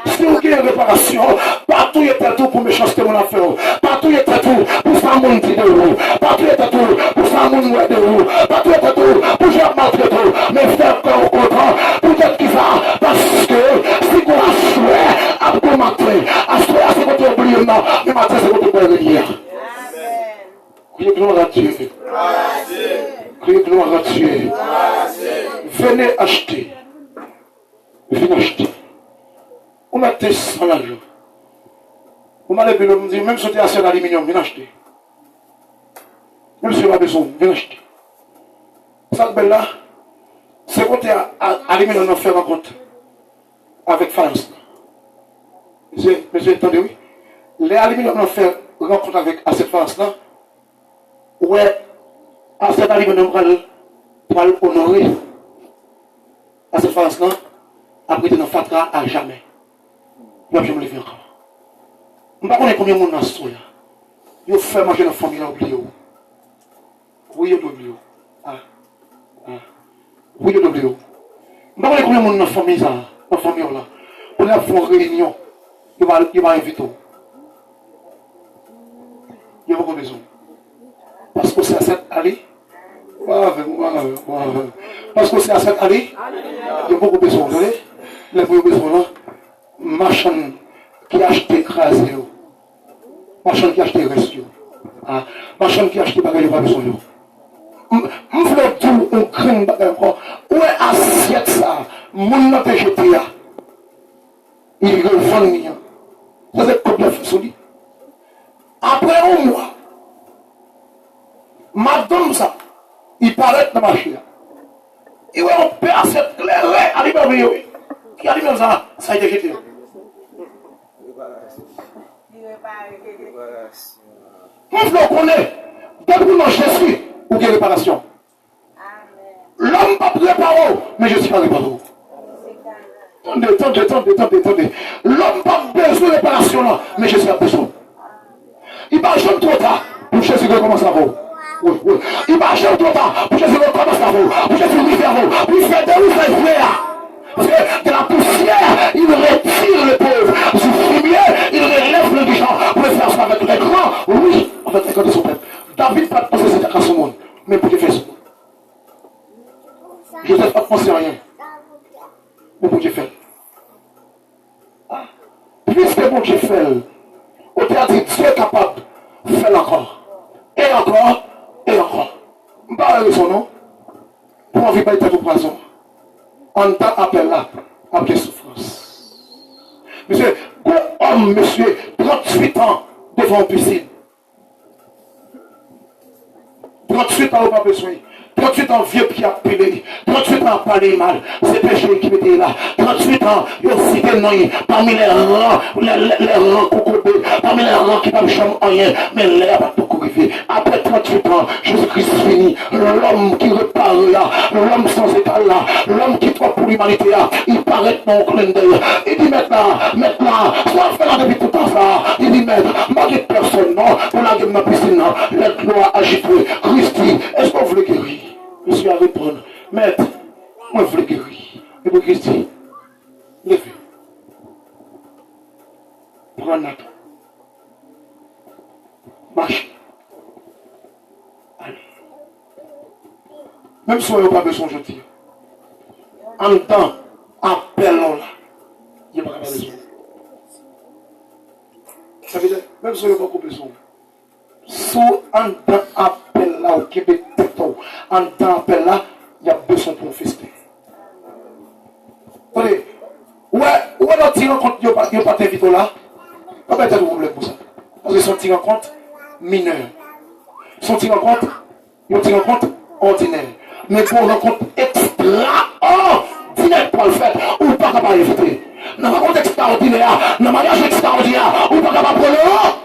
Si vous avez une réparation, partout il y a tout pour méchanceté mon affaire. Partout il y a tout pour faire mon petit de vous. Partout il y a tout pour faire mon de vous. Partout il y a tout pour faire maltraiter. Mais faire corps au contraire, peut-être qu'il va. Parce que si vous assurez, à vous mater, assurez à ce que vous oubliez, non, mais mater c'est votre bonne hier. Criez gloire à Dieu. Criez gloire à Dieu. Venez acheter. Venez acheter. On a des 100 l'argent. On m'a levé le dire, même si tu as assez d'aluminium, viens acheter. Même si tu as besoin, viens acheter. Ça belle là, c'est quand tu as aluminium, on fait rencontre avec France. Monsieur, attendez, oui. Les aluminium, on fait rencontre avec cette France là. Ouais, à cet aluminium, on va l'honorer. À cette France là, après, tu n'en fatra à jamais. Je vais me lever encore. Je ne sais pas combien de monde dans ce soya. Il fait manger dans la famille, oublié. Oui, il oublié. Oui, il oublié. Je ne sais pas combien de monde dans la famille, là. On a fait une réunion. Il va inviter. Il n'y a pas besoin. Parce que c'est à cette allée. Parce que c'est à cette allée. Il y a beaucoup besoin. Vous voyez? Les besoin là. Marchand qui a acheté écrasé, marchand qui a acheté resté, marchand qui a acheté bagage pas besoin. Je veux tout un grain bagage encore. Où est assiette ça? Mon n'a pas jeté là. Il revend rien. Ça c'est comme la solide. Après un mois, madame ça, il paraît dans ma marché. Et ouais, on perd cette claire, qui a dit ça, ça a été jeté. On le connaît. Depuis mon Jésus, ou quelle réparation? L'homme pas préparé, mais je suis pas réparé. Attendez. L'homme pas besoin de réparation là, mais je suis pas besoin. Il va jamais trop tard pour Jésus commence à vous. Oui. Il va jamais trop tard pour Jésus commence à vous. Pour Jésus lui faire vous. Lui faire de vous faire frère. Parce que de la poussière, il retire le pauvre. Du fumier, il relève le méchant. Vous pouvez faire ça avec les grands. Oui, avec les grands de son peuple. David pas penser c'était à son monde. Mais pour Dieu faire ça. Joseph pas penser à rien. Mais pour Dieu faire. Puisque mon Dieu fait, on t'a dit Dieu est capable de faire encore. Et encore. Je ne parle pas de son nom. Pour envie de pas au poison. On t'a appelé là, après souffrance. Monsieur, homme, monsieur, 38 ans devant une piscine. 38 ans, on n'a pas besoin. 38 ans, vieux qui a pilé. 38 ans, parler mal. C'est péché qui était là. 38 ans, il y a aussi des noyés. Parmi les rangs, les rangs coucoubés. Parmi les rangs qui n'ont jamais rien. Mais l'air va beaucoup arriver. Après 38 ans, Jésus-Christ finit. L'homme qui repart là. L'homme sans égal là. L'homme qui croit pour l'humanité là. Il paraît dans le clin d'œil. Il dit maintenant, soit faire depuis tout à ça. Il dit maître, malgré personne, non. Pour la gueule de ma piscine, non. L'aide loi agitée. Christy, est-ce qu'on veut guérir? Je suis à répondre, maître, moi je veux guérir. Et pour Christy, levez. Prends notre. Marche. Allez. Même si on n'a pas besoin, je dis. En temps, appelons là. Il n'y a pas besoin. Ça veut dire, même si on n'a pas besoin. Sous un temps appel là au Québec, en temps appel là, il y a besoin pour fester. Attendez, où est notre tir en compte, il n'y a pas d'invité là? Comment est-ce que vous voulez pour ça? Parce que son tir en compte mineur. Son tir en compte, il tire en compte ordinaire. Mais pour un compte extraordinaire pour le faire, ou pas capable d'inviter. dans un contexte extraordinaire, dans un mariage extraordinaire, ou pas capable de prendre.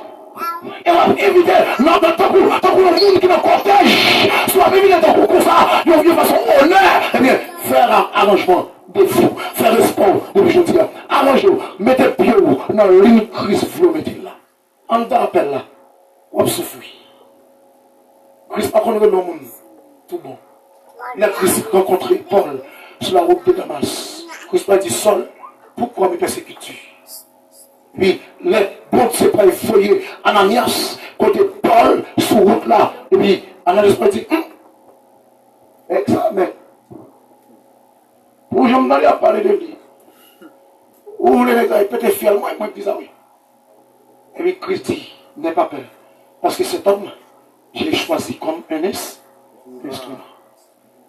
Et on va éviter, non, tant que le monde qui est dans le cortège, soit éviter tant que ça, de façon honnête, eh bien, faire un arrangement de fou, faire le sport, depuis je dis, arrangez-vous, mettez pied dans la ligne crise, vous mettez là. En appel là, on souffre. Christ pas connaît le monde, tout bon. Il a Christ rencontré Paul sur la route de Damas. Christ a dit seul, pourquoi me persécutes-tu? Puis, les bons c'est pas effeuillé Ananias, côté Paul, sur route là. Et puis, Ananias a dit, examen. Pour je me d'aller à parler de lui. Ou les gars, peut-être fier, moi, dis ça oui. Et puis, Christ dit, n'aie pas peur. Parce que cet homme, je l'ai choisi comme un instrument.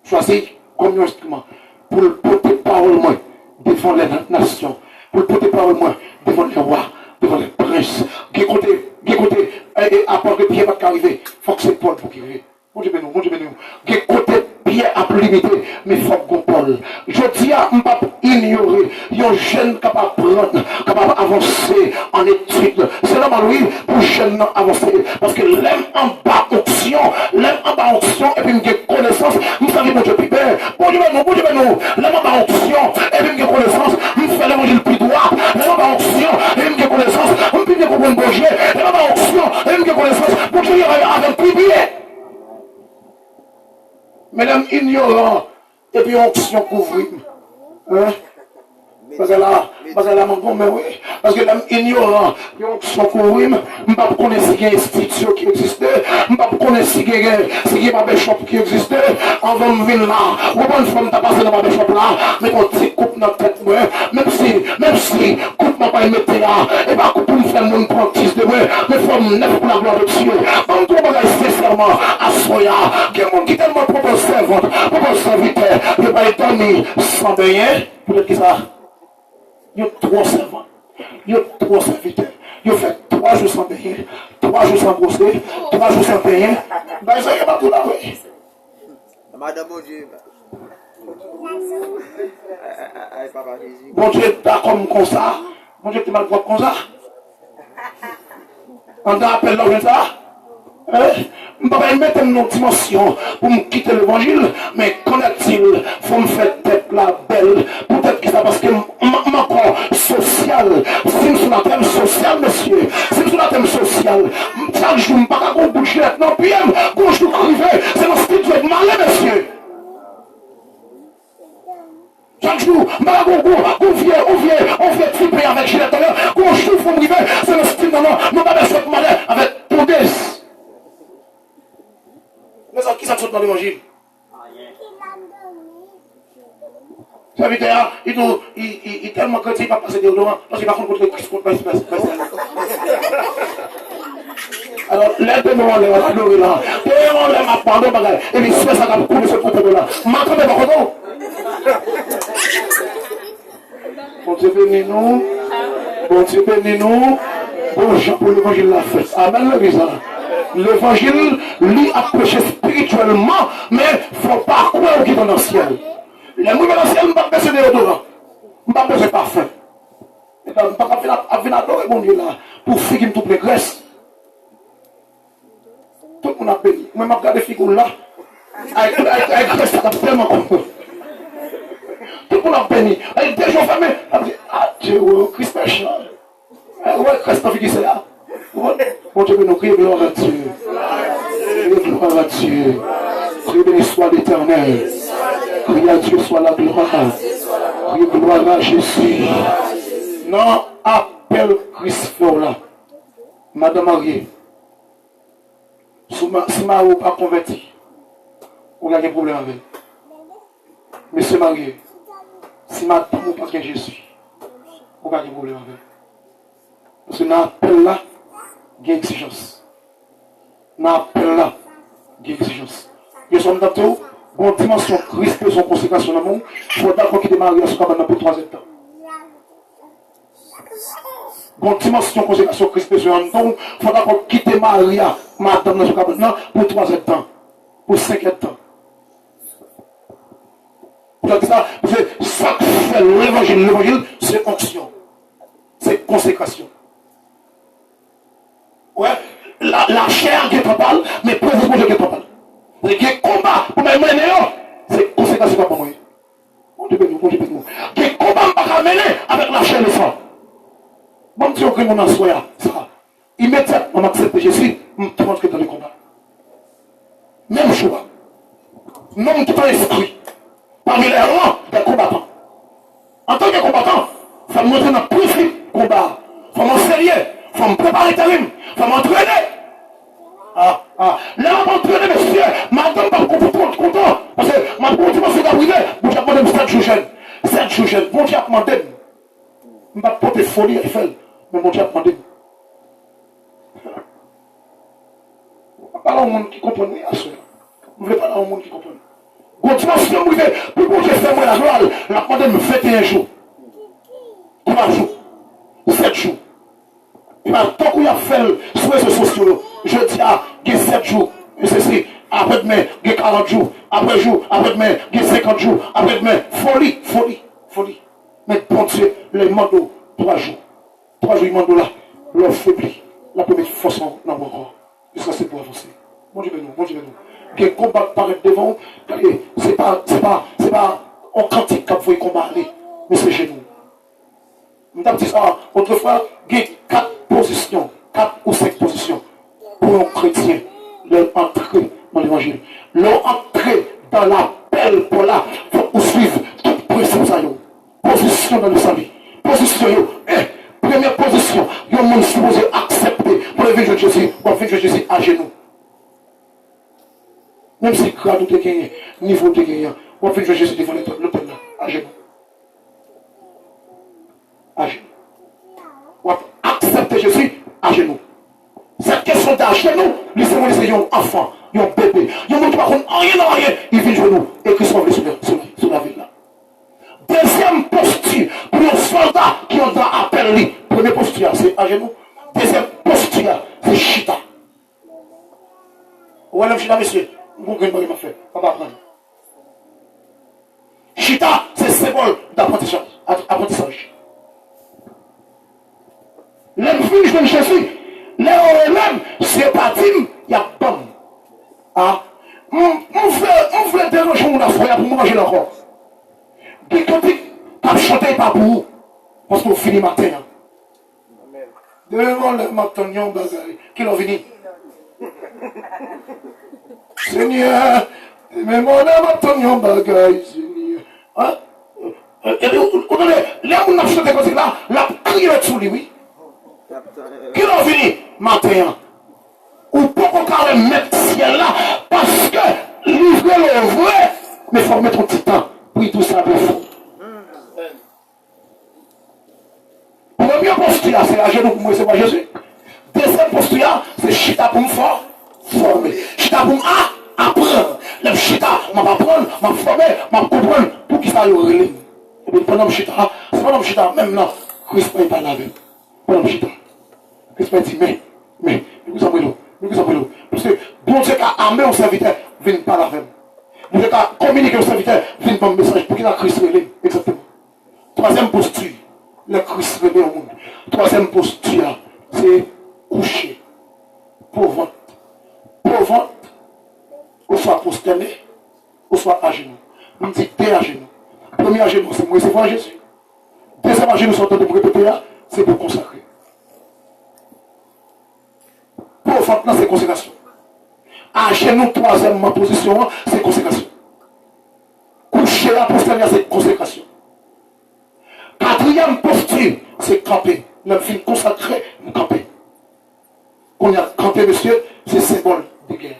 Choisi comme un instrument. Pour le porter parole moins devant les nations. Pour le porter parole moins devant les rois, devant les princes. Qui côté, et à part que Pierre va arriver, il faut que c'est Paul pour qu'il arrive. Mon Dieu béni, qui côté Pierre a plus limité, mais il faut que Paul. Je dis à ne pas ignorer, un jeune capable de prendre, capable d'avancer en études. C'est normal, oui, pour jeune avancer. Parce que l'aime en bas option, et puis il y a connaissance, vous savez, mon Dieu, plus belle. Mon Dieu, l'aime en bas option, et puis il y a connaissance, vous faites l'évangile plus droit, l'aime en bas option, et puis il y a connaissance, vous pouvez comprendre le projet, l'aime en bas option, et puis il y a connaissance, pour que je avec plus bien. Mais l'homme ignorant, et puis onction couvrir. Hein? Parce que là, mais oui. Parce que l'homme ignorant, et onction couvrir, je ne sais pas connaître si il y a une institution qui existait, je ne sais pas connaître si il y a un barbershop qui existait, avant de venir là, ou bonne femme t'a passé dans le barbershop là, mais quand tu coupes dans la tête, même si coupe n'a pas été là, et pas coupe pour me faire mon practice de moi, mais faut me neuf pour la gloire de Dieu. Quand on va sincèrement à Soya, qu'il y a un monde qui est tellement propre servante, propre serviteur, il ne va pas être dormi sans baigner, peut-être que ça. Il y a 3 servants, il y a 3 serviteurs. Il fait 3 jours sans payer, 3 jours sans brosser, 3 jours sans payer. Ben, ça y est pas tout là, oui. Madame mon Dieu. Bon Dieu, t'as comme ça. Bon Dieu, tu m'as le droit comme ça. On t'appelle là, comme ça. Je ne peux pas mettre une dimension pour me quitter l'évangile, mais qu'en est-il? Il faut me faire tête la belle. Peut-être que c'est parce que mon corps social, si je suis dans le thème social, monsieur, si je suis dans le thème social, chaque jour, je ne peux pas qu'on bouge non, puis quand je privé, c'est dans ce que tu es malin, monsieur. Chaque jour, on vient triper avec Gillette, quand je trouve privé, c'est dans ce style, non, pas de cette malin avec Todès. Mais ça, qui ça saute dans l'évangile? Ça veut dire, il est tellement que il va passer déodorant, parce qu'il va contre le Christ, contre alors, l'aide de moi, là, pardon, et puis, c'est ça qui a coulé ce côté là. M'attendez pas contre. Bon Dieu bénis nous. Bon Dieu bénis nous. Bon Jean pour l'évangile la fête. Amen, le bizarre. L'évangile, lui, a prêché spirituellement, mais il ne faut pas croire qu'il est dans le ciel. Les mouvements dans le ciel, je ne vais pas baisser déodorant. Je ne vais pas baisser parfum. Je ne vais pas venir adorer mon Dieu là, pour figuer toutes les graisses. Tout le monde a béni. Moi, je regarde les figures là, avec graisse, ça a tellement compris. Tout le monde a béni. Avec des gens fermés, on dit, ah Dieu, Christ méchant. Ouais, Christ, c'est c'est là. Mon Dieu, nous crions gloire à Dieu. Crions gloire à Dieu. Crions béni soit l'Éternel. Crions à Dieu soit la gloire. Crions gloire à Jésus. Non, appelle Christ là. Madame Marie, si ma ou pas converti, on a un problème avec. Monsieur marié, si ma femme ou pas que Jésus, on a un problème avec. Parce que dans l'appel là, il y a exigence. Dans l'appel là, il y a exigence. Nous sommes dans tout, bonne dimension, Christ et son consécration dans le monde, il faut d'accord qu'il est marié à ce cabane pour 3 ans. Bonne dimension, consécration, Christ et son monde, il faut d'accord quitter Maria, madame dans ce cabane pour 3 ans, pour 5 ans. Pour ça, c'est ça que fait l'évangile, c'est onction. C'est consécration. Ouais, la chair qui est parle, mais pour vous, je ne parle. C'est qu'il y a combat pour me mener, c'est conséquence pour moi. Mon Dieu, mon Dieu, mon Dieu. Il y a combat pour me mener avec la chair et le sang. Bon Dieu, que mon assoya, ça. Immédiatement, on accepte Jésus, on rentre dans le combat. Même choix. Non, tout un esprit. Parmi les rangs des combattants. En tant que combattant, il faut montrer notre plus combat. Il faut m'enseigner, il faut me préparer terrain, il faut m'entraîner. Là, on va entraîner, monsieur. Madame, pas content. Parce que ma continue à se gabriler. Bon, j'ai demandé 7 jours jeunes. 7 jours jeunes. Bon, j'ai demandé. Je ne vais pas porter folie à Eiffel. Mais bon, j'ai demandé. Je ne veux pas parler au monde qui comprend. Je ne veux pas parler au monde qui comprend. Quand tu vas se faire mourir, pour que je fasse la gloire, la demandé me 21 jours. 3 jours. 7 jours. Et bien, tant qu'il a fait sur les réseaux sociaux, je dis à 7 jours, et ceci, après demain, 40 jours, après demain, 50 jours, après demain, folie. Mais bon Dieu, les manteaux, 3 jours. 3 jours, ils mandent là, leur faiblit, la première force dans mon corps. Et ça, c'est pour avancer. Mon Dieu, mon Dieu. Que combat paraît devant, c'est pas en quantité qu'il faut combattre, mais c'est chez nous. Nous avons dit ça, autrefois, il y a 4 positions, 4 ou 5 positions pour un chrétien, leur entrer dans l'évangile. Leur entrer dans l'appel pour là, il faut suivre toute pression. Position dans le salut. Position, première position, il y a un monde supposé accepter pour le venir de Jésus, pour le venir de Jésus à genoux. Même si grade ou te gagné, niveau te gagné, on va venir de Jésus devant l'autel là, à genoux. À genoux. On va accepter Jésus à genoux. Cette question d'à genoux, les c'est un enfant, un bébé. Il y a un par contre, rien, il vient de nous et qui sont sur la ville là. Deuxième posture, pour un soldat qui ont à appel lui. Première posture, c'est à genoux. Deuxième posture, c'est chita. Ou alors chita, monsieur, vous ne pouvez pas faire, on va apprendre. Chita, c'est symbole d'apprentissage. L'enfant, je Jésus, même, c'est pas il y a bon. On fait déranger mon affaire pour manger encore. Puis quand tu chanté pas pour vous, parce qu'on finit matin. Devant le matin, qui l'ont venu. Seigneur, mais mon matin, bagaille, Seigneur. Là, on a chanté comme ça, la criée sous lui, oui. Qui l'ont venu matin? Ou pourquoi quand même mettre ciel là? Parce que livrer le vrai, mais il faut mettre un petit temps. Oui, tout ça pour vous. Première posture, c'est à genoux pour moi, c'est pas Jésus. Deuxième posture, c'est chita pour me former. Chita pour m'apprendre. Le chita, m'a apprendre, m'a former, m'a comprendre pour qu'il soit relève. Et puis pendant le chita, c'est pendant le chita, même là, Christ n'est pas lavé. Pendant le chita. Christ dit, mais, nous avons l'eau. Parce que bon Dieu qui a armé un serviteur, vient pas laver. Bon Dieu qui a communiqué un serviteur, vient pas un message pour qu'il a Christ relève. Exactement. Troisième posture, le Christ relève au monde. Troisième posture, c'est coucher. Pour ventre. Ou soit prosterné, ou soit à genoux. On dit deux à genoux. Premier à genoux, c'est moi, c'est voir Jésus. Deuxième à genoux, c'est en pour répéter là, c'est pour consacrer. Pour ventre, c'est consécration. À genoux, troisième position, c'est consécration. Coucher là, prosterné, c'est consécration. Quatrième posture, c'est camper. Le film consacré, nous camper. Qu'on a campé, monsieur, c'est symbole de guerre.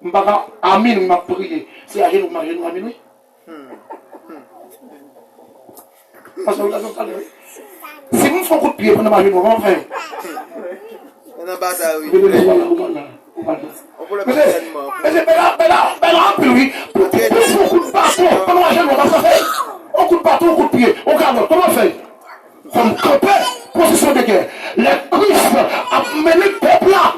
M'baga Amin m'a prié. C'est à genoux, Amin, oui. Parce que si vous faites un coup de pied pendant ma genou, on va faire. On a bataille, oui. Mais c'est bel rempli, oui. Pour un coup de bâton, pendant ma genou, on va faire. Un coup de bâton, un coup de pied. On garde, comment faire? Comme camper, position de guerre. Le Christ a mené le peuple là.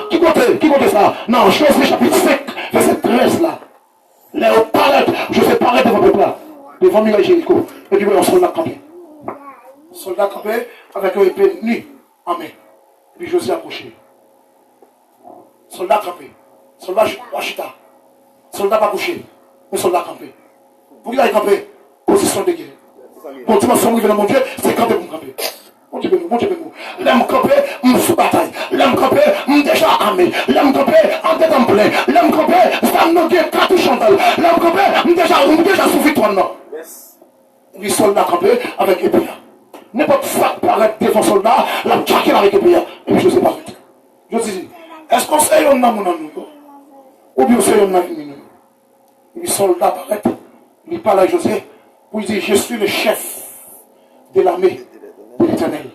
Qui compte ça? Non, je fais chapitre 5, verset 13 là. Je fais paraître devant le peuple là. devant Muraille Jéricho. Et puis, un soldat campé. Soldat campé avec une épée nue en main. Puis Josué approché. Soldat campé. Soldat chita. Soldat pas couché. Mais soldat campé. Pour qu'il aille camper, position de guerre. Pour dimension de mon Dieu, c'est camper pour camper. Mon Dieu, mon Dieu, mon Dieu. L'aime camper, sous bataille. L'aime camper, déjà armé. L'aime camper, en tête en plein. L'aime camper, ça me dit cartouche chantal. L'aime camper, déjà sous victoire. Les soldats campés avec épée. N'importe quoi paraît devant soldat, la traquer avec épée. Et puis je sais pas. Je dis, est-ce qu'on sait un homme ou bien c'est un homme? Les soldats paraît, il parle à Josué pour dire, je suis le chef de l'armée de l'Éternel.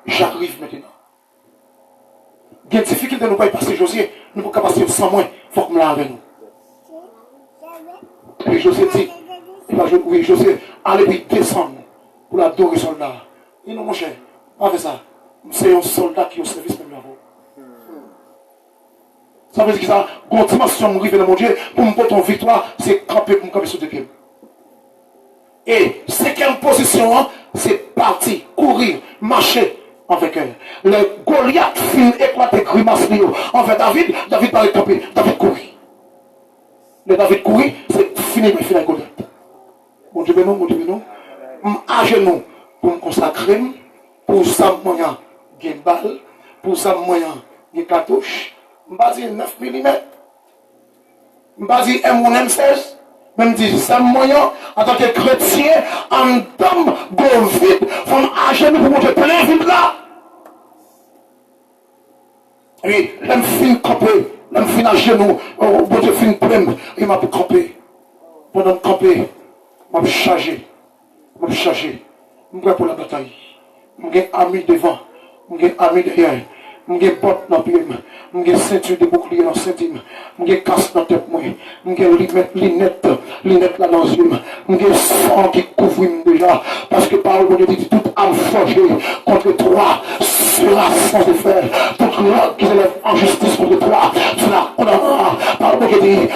J'arrive maintenant. Il y a une difficulté de nous pas y passer Josué, nous ne pouvons pas passer sans moi, il faut que nous l'ayons avec nous. Et Josué dit, oui, Josué, allez puis descendre pour l'adorer soldat. Il dit non, mon cher, pas avec ça. C'est un soldat qui est au service même là-haut. Ça veut dire que ça, quand dimension me rive dans mon Dieu, pour me porter en victoire, c'est camper pour me camper sur deux pieds. Et cinquième position, c'est partir, courir, marcher avec elle. Le Goliath fin éclaté grimace envers David, David parlait camper, David courir. Le David courir, c'est fini avec Goliath. Mon Dieu, non, mon Dieu, non. À genoux pour me consacrer, pour ça, moyen, il y a une balle, pour ça, moyen, il y a une cartouche. Je ne vais pas dire 9 mm. Je ne vais pas dire M16. Même dire ça moyen en tant que chrétien, en dame, go vite, from à genoux pour monter plein vite là. Et l'aime fin camper, l'aime fin à genoux, bon Dieu fin plein, il m'a camper. Pendant camper, je vais charger. Je vais charger. Je vais pour la bataille. Je vais ami devant, je vais ami derrière. Je vais botte dans le pied, je vais ceinture de bouclier dans le ceinture, je vais casse dans la tête, je vais lunette là dans les yeux, je vais sang qui couvre déjà, parce que par le dit toute âme forgée contre toi sera sans effet, toute langue qui s'élève en justice contre toi, tu la condamneras. Par le dit,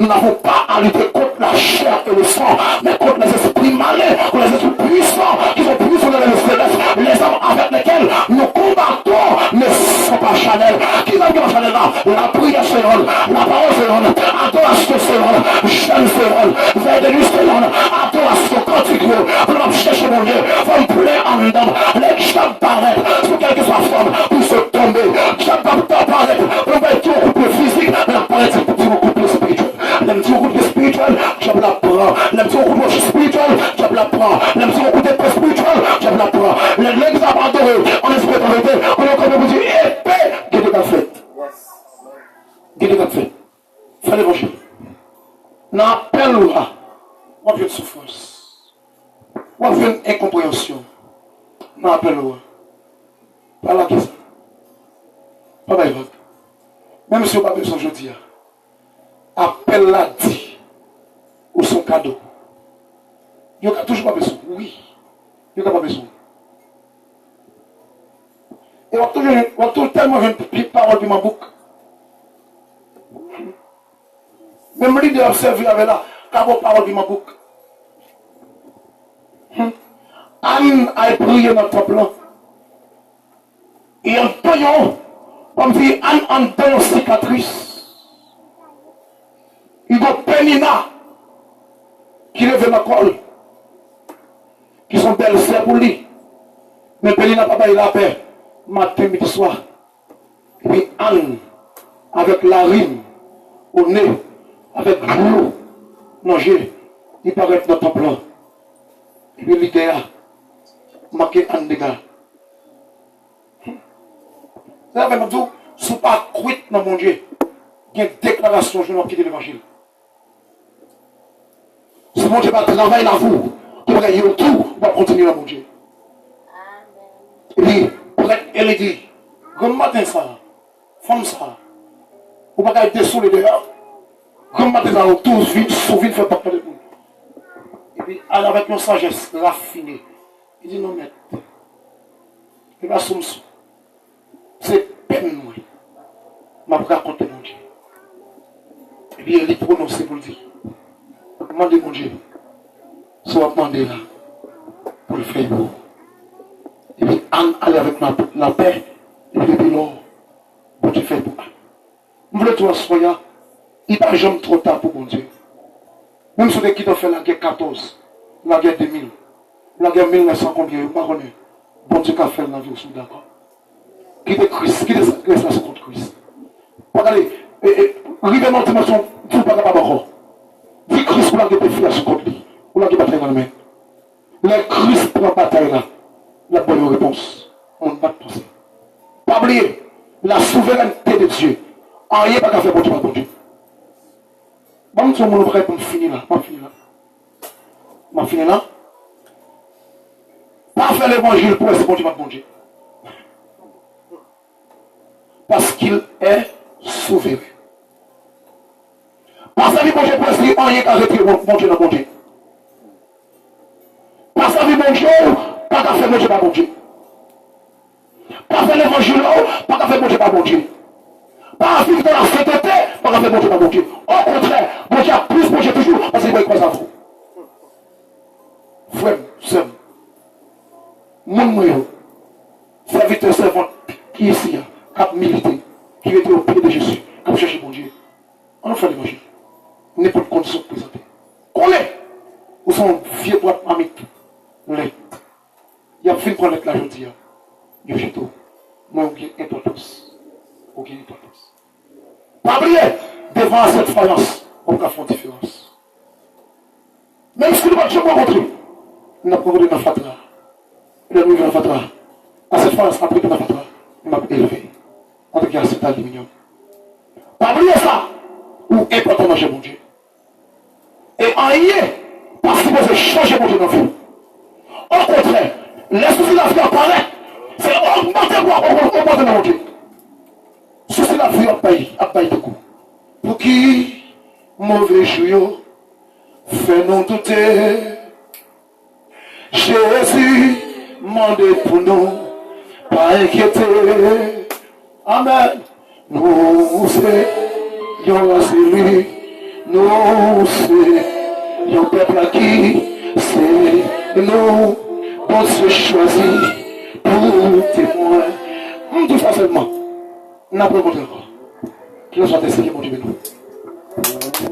nous n'avons pas à lutter contre la chair et le sang, mais contre les esprits malins, contre les esprits puissants qui sont puissants dans les célestes, les hommes avec lesquels nous combattons ne sont pas charnels. Qui sont pas charnels là? La prière se rôle, la parole se rôle, adoration se rôle, jeûne se rôle, veille de nuit se rôle, adoration cantique, pour nous chercher mon Dieu, pour me plaire en dedans, les gens paraissent, sur quelle que soit la forme, pour se tomber, chaque fois paraître, pour mettre tout au couple physique, mais la parole c'est pour au couple spirituel. L'aime tout au couple spirituel, je la prends. L'aime tout au couple spirituel, je la prends. L'aime tout au couple spirituel, je la prends. L'église a adoré, on espère qu'on était, on est comme vous dire, épée, qui est fait. Qui est fait. Fais l'évangile. N'appelle là, on vient de souffrance. On vient d'incompréhension. N'appelle là. Pas la question. Pas la question. Même si on n'a pas besoin, je dis. Appelle la dit. Ou son cadeau. Il n'y a toujours pas besoin. Oui. Il n'y a pas besoin. Et on a toujours tellement de paroles dans ma boucle. Même l'idée d'observer avec là, quand on parle dans ma boucle. Anne a prié dans notre plan. Et en payant, on dit Anne en payant cicatrice. Il y a Pénina qui lève ma colle, qui sont belles-sœurs pour lui. Mais Pénina n'a pas eu la paix, matin, midi, soir. Et puis Anne, avec la rime au nez, avec l'eau, manger, il paraît dans ton plan. Et puis l'idée a marqué Anne de gars. Ça veut dire, si vous pas quitte dans mon Dieu, il y a une déclaration, je vais quitter l'évangile. Si mon Dieu va travailler là vous, pour gagner tout, on va continuer dans mon Dieu. Et puis, elle dit, grand matin ça, femme ça, on va être dessous les dehors. Grand matin ça, on tous vite, souvent fait pas de vous. Et puis, elle avec une sagesse raffinée. Il dit non, mais, il va somme c'est peine, moi. Je vais raconter mon Dieu. Et puis, il est prononcé pour le dire. Demandez mon Dieu. soit demandé là, pour le faire beau. Et puis, Anne allait avec la paix, et puis depuis là, bon Dieu fait pour Anne. Vous voulez toi, soya, il n'y a jamais trop tard pour bon Dieu. Même si on est qui doit faire la guerre 14, la guerre 2000, la guerre 1900, combien, vous ne connaissez pas. Bon Dieu qui a fait la vie au sud, d'accord. Qui est Christ, qui est la contre Christ. Regardez, arrivez dans la dimension, tout pas capable encore. Dis Christ pour la guerre de filiation contre lui, pour la guerre bataille dans le main. Le Christ prend bataille là, la bonne réponse. On ne va pas penser. Pas oublier, la souveraineté de Dieu. Rien pas qu'à faire pour Dieu, pour Dieu. Bon, tout le monde prêt pour finir là. Pas finir là. Pas finir là. Pas faire l'évangile pour essayer pour Dieu, Dieu. Parce qu'il est souverain. Parce que bon Dieu pour essayer rien qu'à retirer mon Dieu dans mon Dieu. Parce que bon Dieu, pas qu'à faire mon Dieu, pas mon Dieu. Pas faire l'évangile, pas qu'à faire mon Dieu, pas mon Dieu. Pas vivre dans la sainteté, pas qu'à faire mon Dieu, pas mon Dieu. Au contraire, mon Dieu a plus, mon Dieu toujours, parce qu'il va y croire à vous. Frère, sœur, mon moyen, serviteur, servante, qui est ici, qui a milité, qui était au pied de Jésus, qui a cherché mon Dieu. On fait l'évangile. N'importe condition présentée. On est. Ou son vieux boîte amique. L'est. Il y a fait prendre la journée. Il y a tout. Moi, il y a importance. Il y a importance. Pas oublier, devant cette faïence, on peut faire une différence. Même si nous ne pouvons pas rencontrer, nous n'avons pas rencontré dans la fatra. Il a nouveau dans la fatra. À cette faïence, après dans la fatra, il m'a élevé. En tout cas, c'est aluminium. Pas oublier ça. Ou important manger mon Dieu. Et en y est, parce qu'il faut changer mon Dieu dans la vie. Au contraire, l'esprit de la vie apparaît, c'est augmenter moi, augmenter mon Dieu. Si c'est la vie, abaye de coup. Pour qui, mauvais joyau, fait-nous douter. Jésus, mandé pour nous, pas inquiéter. Amen. Nous, c'est lui, nous, c'est le peuple qui, c'est nous, on se choisit pour témoin. On dit facilement, n'a pas montré encore. Qu'il soit essayé, mon Dieu, nous.